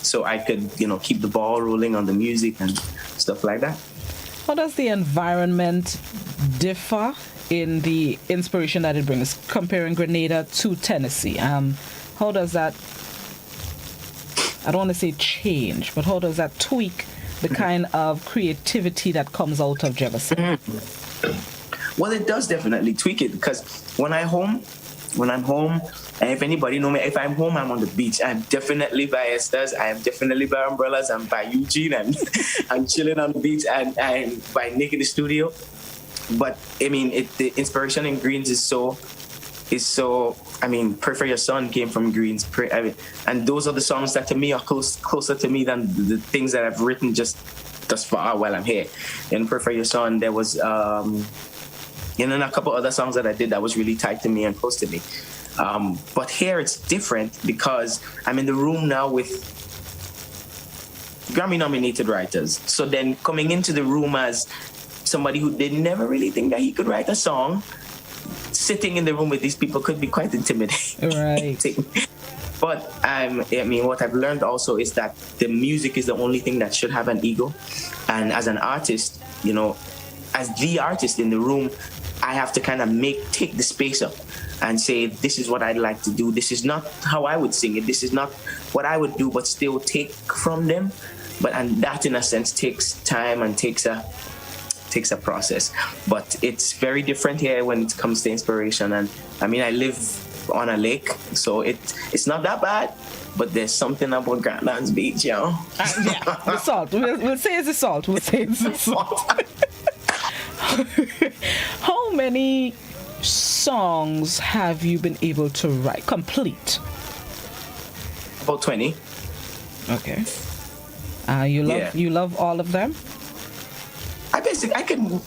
so I could, keep the ball rolling on the music and stuff like that. How does the environment differ in the inspiration that it brings, comparing Grenada to Tennessee? How does that, I don't want to say change, but how does that tweak the kind of creativity that comes out of Jeverson? Well, it does definitely tweak it, because when I'm home, and if anybody know me, if I'm home, I'm on the beach. I'm definitely by Esther's. I am definitely by Umbrellas. I'm by Eugene, and I'm chilling on the beach, and I'm by Nick in the studio. But the inspiration in Greens is so. Pray for Your Son came from Greens, and those are the songs that to me are closer to me than the things that I've written just thus far while I'm here. In Pray for Your Son, there was a couple other songs that I did that was really tight to me and close to me. But here it's different because I'm in the room now with Grammy-nominated writers. So then coming into the room as somebody who did never really think that he could write a song, sitting in the room with these people could be quite intimidating. Right. But what I've learned also is that the music is the only thing that should have an ego. And as an artist, as the artist in the room, I have to kind of take the space up and say, this is what I'd like to do. This is not how I would sing it. This is not what I would do, but still take from them. And that, in a sense, takes time and takes a process. But it's very different here when it comes to inspiration. And I live on a lake, so it's not that bad. But there's something about Grandlands Beach, Yeah, the salt. We'll say it's the salt. How many songs have you been able to write complete? About 20. Okay. You love all of them? I can.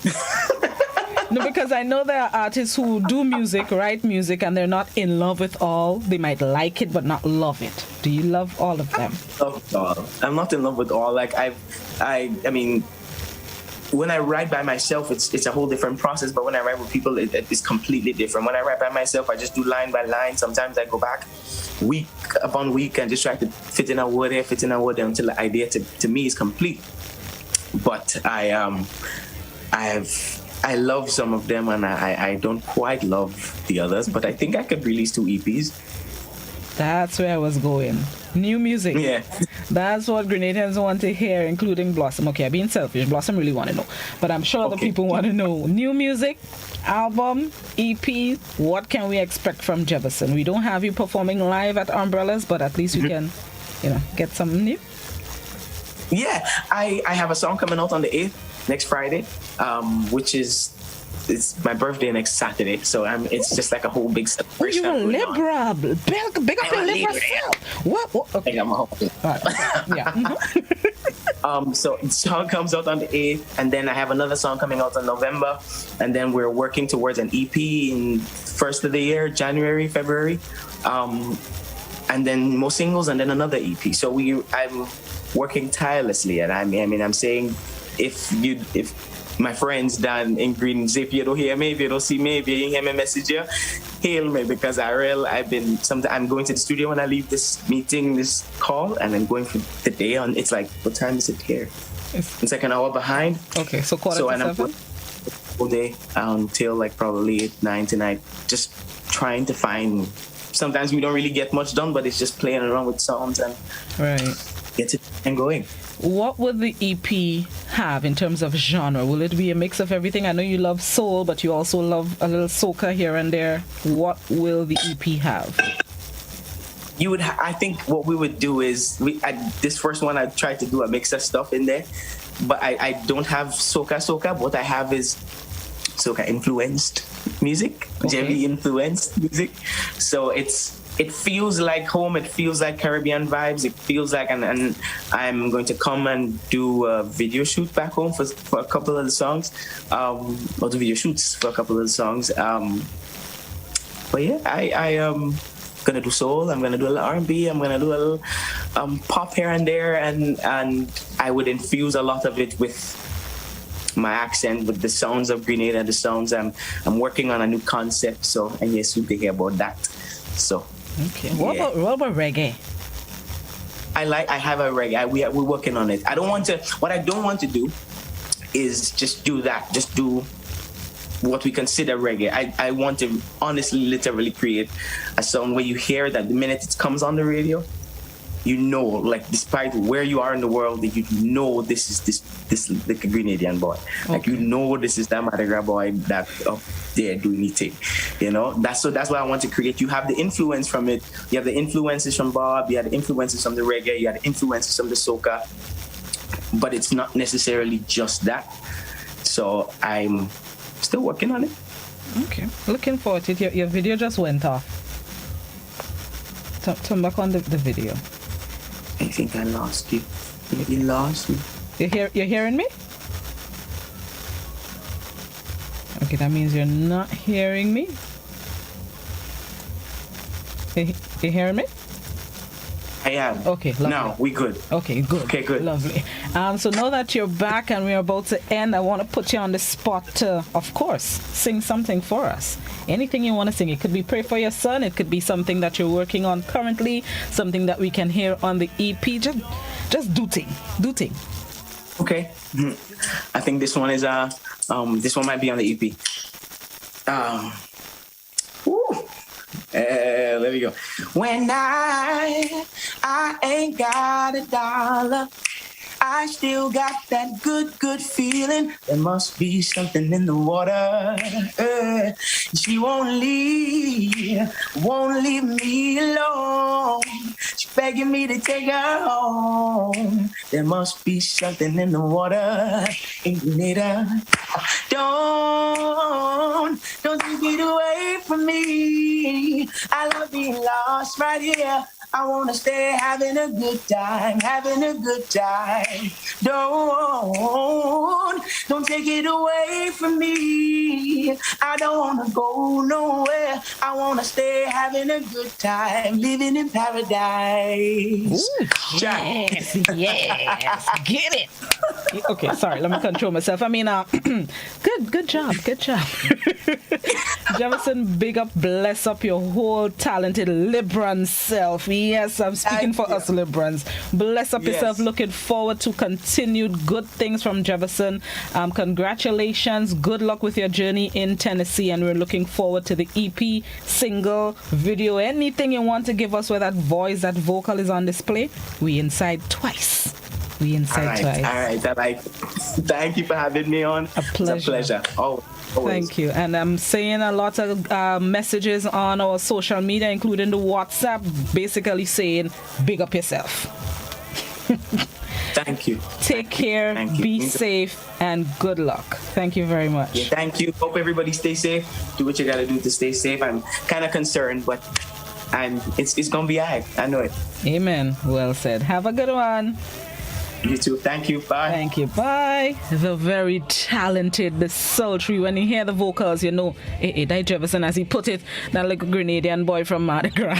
No, because I know there are artists who do music, write music, and they're not in love with all. They might like it, but not love it. Do you love all of them? I'm not in love with all. Like I mean, when I write by myself, it's a whole different process. But when I write with people, it's completely different. When I write by myself, I just do line by line. Sometimes I go back week upon week and just try to fit in a word here, until the idea to me is complete. But I love some of them, and I don't quite love the others, but I think I could release 2 EPs. That's where I was going. New music. Yeah. That's what Grenadians want to hear, including Blossom. Okay, I'm being selfish. Blossom really want to know. But I'm sure other people want to know. New music, album, EP, what can we expect from Jeverson? We don't have you performing live at Umbrellas, but at least we can, get something new. Yeah, I have a song coming out on the 8th, next Friday, which it's my birthday next Saturday, so it's just like a whole big celebration. Oh, you're a Libra. Big up your Libra self. What? Okay. I'm a whole yeah. So the song comes out on the 8th, and then I have another song coming out in November, and then we're working towards an EP in first of the year, January, February, and then more singles, and then another EP. So I'm working tirelessly, and I mean, I'm saying if my friends down in Green, if you don't hear me, if you don't see me, if you hear me message you, hail me, because I'm going to the studio when I leave this meeting, this call, and I'm going for the day on. It's like, what time is it here? It's like an hour behind. Okay, so quarter to 7? I'm all day until like probably 8, 9 tonight, just trying to find. Sometimes we don't really get much done, but it's just playing around with sounds and get it and going. What would the EP have in terms of genre? Will it be a mix of everything? I know you love soul, but you also love a little soca here and there. What will the EP have? I think what we would do is, this first one I tried to do a mix of stuff in there, but I don't have soca. What I have is soca influenced music, Jevi influenced music. So it feels like home. It feels like Caribbean vibes. It feels like, and I'm going to come and do a video shoot back home for a couple of the songs, or the video shoots for a couple of the songs. But yeah, I am gonna do soul. I'm gonna do a little R&B. I'm gonna do a little pop here and there, and I would infuse a lot of it with my accent, with the sounds of Grenada, the sounds. I'm working on a new concept, so and yes, we'll hear about that. So. Okay. What about reggae? I have a reggae. We're working on it. What I don't want to do is just do that. Just do what we consider reggae. I want to honestly, literally create a song where you hear that the minute it comes on the radio, like despite where you are in the world, that this is the Grenadian boy. Okay. Like this is that Madagascar boy that up there doing anything. That's what I want to create. You have the influence from it. You have the influences from Bob. You have the influences from the reggae. You have the influences from the soca. But it's not necessarily just that. So I'm still working on it. Okay, looking forward to it. Your video just went off. Turn back on the video. I think I lost you. You lost me. You're hearing me? Okay, that means you're not hearing me. You hearing me? I am. Okay, lovely. Now we good. Okay, good. Okay, good. Lovely. So now that you're back and we're about to end, I want to put you on the spot to, of course, sing something for us. Anything you want to sing. It could be Pray for Your Son. It could be something that you're working on currently, something that we can hear on the EP. Just do thing. Okay. I think this one is this one might be on the EP. There we go. When I ain't got $1, I still got that good feeling. There must be something in the water. She won't leave me alone. She begging me to take her home. There must be something in the water in Grenada. Don't take it away from me. I love being lost right here. I wanna stay having a good time, having a good time. Don't take it away from me. I don't wanna go nowhere. I wanna stay having a good time, living in paradise. Ooh, yes, yes, get it. Okay, sorry, let me control myself. I mean, good job. Jeverson, big up, bless up your whole talented Libran self. Yes, I'm speaking for us Librans. Bless up yourself. Looking forward to continued good things from Jeverson. Congratulations. Good luck with your journey in Tennessee, and we're looking forward to the EP, single, video, anything you want to give us where that voice, that vocal is on display. We inside twice. All right. Thank you for having me on. A pleasure. It's a pleasure. Always. Thank you. And I'm seeing a lot of messages on our social media, including the WhatsApp, basically saying, big up yourself. Thank you. Take care, be safe, and good luck. Thank you very much. Yeah, thank you. Hope everybody stay safe. Do what you got to do to stay safe. I'm kind of concerned, but it's going to be all right. I know it. Amen. Well said. Have a good one. You too. Thank you. Bye. Thank you. Bye. The very talented, the sultry. When you hear the vocals, you know, that Jeverson, as he put it, that little Grenadian boy from Mardi Gras.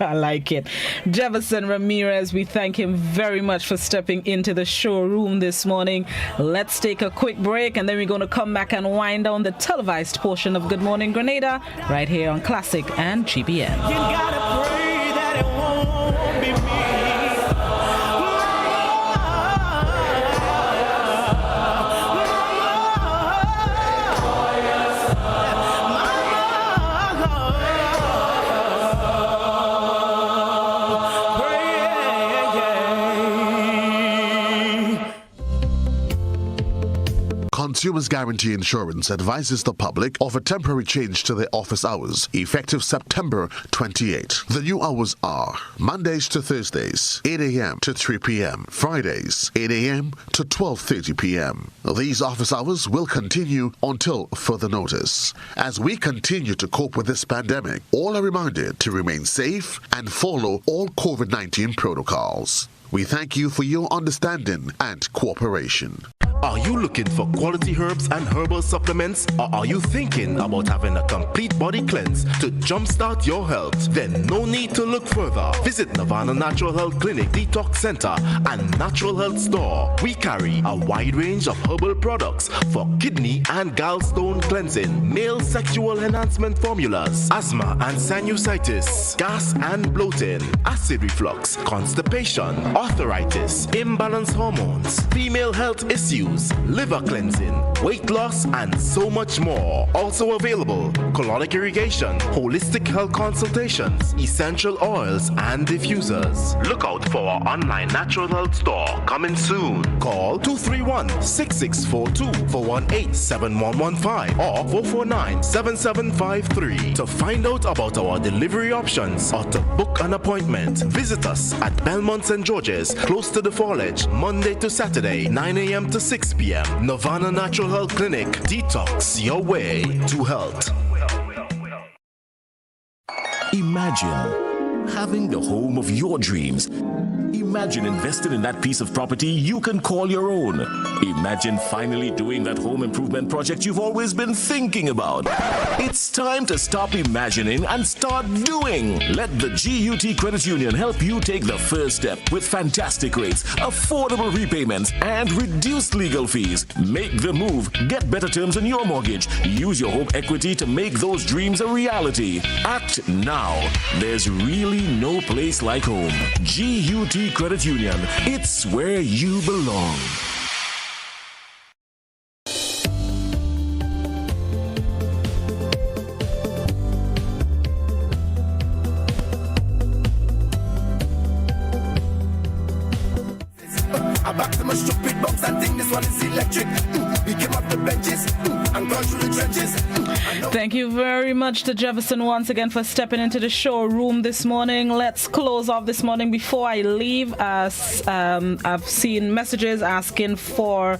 I like it. Jeverson Ramirez, we thank him very much for stepping into the showroom this morning. Let's take a quick break, and then we're going to come back and wind down the televised portion of Good Morning Grenada right here on Classic and GBN. You gotta pray that it won't be me. Consumers Guarantee Insurance advises the public of a temporary change to their office hours, effective September 28. The new hours are Mondays to Thursdays, 8 a.m. to 3 p.m., Fridays, 8 a.m. to 12:30 p.m. These office hours will continue until further notice. As we continue to cope with this pandemic, all are reminded to remain safe and follow all COVID-19 protocols. We thank you for your understanding and cooperation. Are you looking for quality herbs and herbal supplements, or are you thinking about having a complete body cleanse to jumpstart your health? Then no need to look further. Visit Nirvana Natural Health Clinic, Detox Center, and Natural Health Store. We carry a wide range of herbal products for kidney and gallstone cleansing, male sexual enhancement formulas, asthma and sinusitis, gas and bloating, acid reflux, constipation, arthritis, imbalanced hormones, female health issues, liver cleansing, weight loss, and so much more. Also available, colonic irrigation, holistic health consultations, essential oils, and diffusers. Look out for our online natural health store coming soon. Call 231-6642 for 18-7115 or 449-7753 to find out about our delivery options or to book an appointment. Visit us at Belmont St. George's, close to the Fallage, Monday to Saturday, 9 a.m. to 6 p.m. Nirvana Natural Health Clinic. Detox your way to health. Imagine having the home of your dreams. Imagine investing in that piece of property you can call your own. Imagine finally doing that home improvement project you've always been thinking about. It's time to stop imagining and start doing. Let the GUT Credit Union help you take the first step with fantastic rates, affordable repayments, and reduced legal fees. Make the move. Get better terms on your mortgage. Use your home equity to make those dreams a reality. Act now. There's really no place like home. GUT Credit Union. It's where you belong. I'm back to my stupid box and think this one. one is electric. We came up the benches and gone through the trenches. Thank you very much to Jeverson once again for stepping into the showroom this morning. Let's close off this morning. Before I leave, as I've seen messages asking for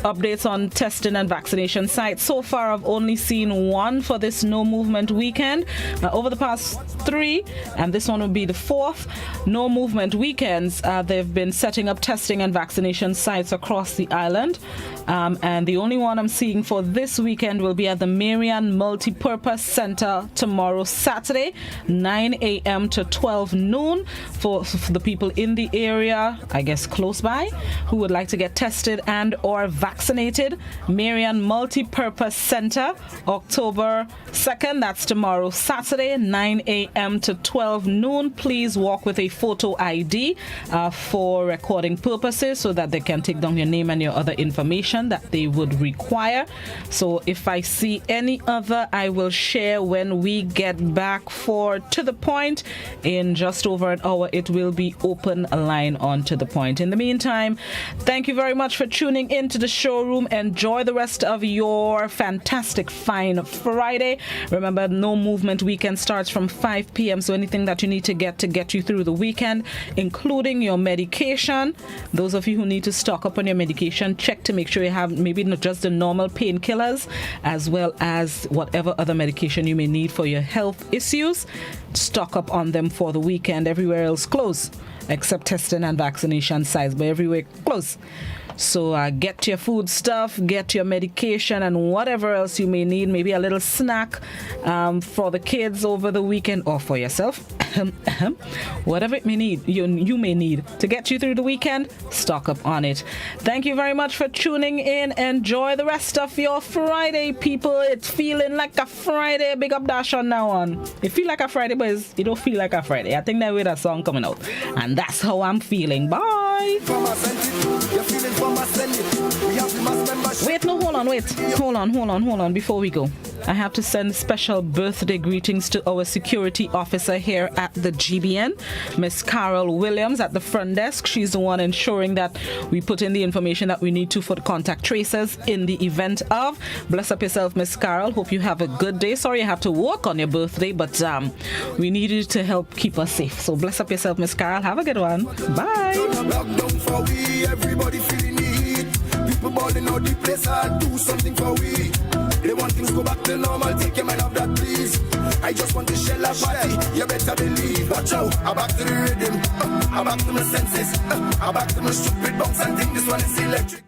updates on testing and vaccination sites. So far, I've only seen one for this No Movement weekend. Over the past 3, and this one will be the 4th, No Movement weekends, they've been setting up testing and vaccination sites across the island. And the only one I'm seeing for this weekend will be at the Marian Multipurpose Center tomorrow, Saturday, 9 a.m. to 12 noon for the people in the area, I guess close by, who would like to get tested and or vaccinated. Marian Multipurpose Center, October 2nd, that's tomorrow, Saturday, 9 a.m. to 12 noon. Please walk with a photo ID for recording purposes so that they can take down your name and your other information that they would require. So if I see any other, I will share when we get back for To The Point. In just over an hour, it will be open a line on To The Point. In the meantime, thank you very much for tuning in to the showroom. Enjoy the rest of your fantastic, fine Friday. Remember, No Movement weekend starts from 5 p.m. So anything that you need to get you through the weekend, including your medication. Those of you who need to stock up on your medication, check to make sure you have maybe not just the normal painkillers, as well as whatever other medication you may need for your health issues. Stock up on them for the weekend. Everywhere else closed, except testing and vaccination sites, but everywhere closed. So get your food stuff, get your medication, and whatever else you may need. Maybe a little snack for the kids over the weekend, or for yourself. Whatever it may need, you may need to get you through the weekend, stock up on it. Thank you very much for tuning in. Enjoy the rest of your Friday, people. It's feeling like a Friday. Big up Dash on now on. It feel like a Friday, but it don't feel like a Friday. I think that way that song coming out, and that's how I'm feeling. Bye. Wait, no, hold on. Before we go, I have to send special birthday greetings to our security officer here at the GBN, Miss Carol Williams at the front desk. She's the one ensuring that we put in the information that we need to for the contact tracers in the event of. Bless up yourself, Miss Carol. Hope you have a good day. Sorry you have to work on your birthday, but we need you to help keep us safe. So bless up yourself, Miss Carol. Have a good one. Bye. Everybody feeling it. People balling out the place, I'll do something for we. They want things to go back to normal, take your mind off that please. I just want to shell a party, you better believe. Watch out, I'm back to the rhythm, I'm back to my senses, I'm back to my stupid box and think this one is electric.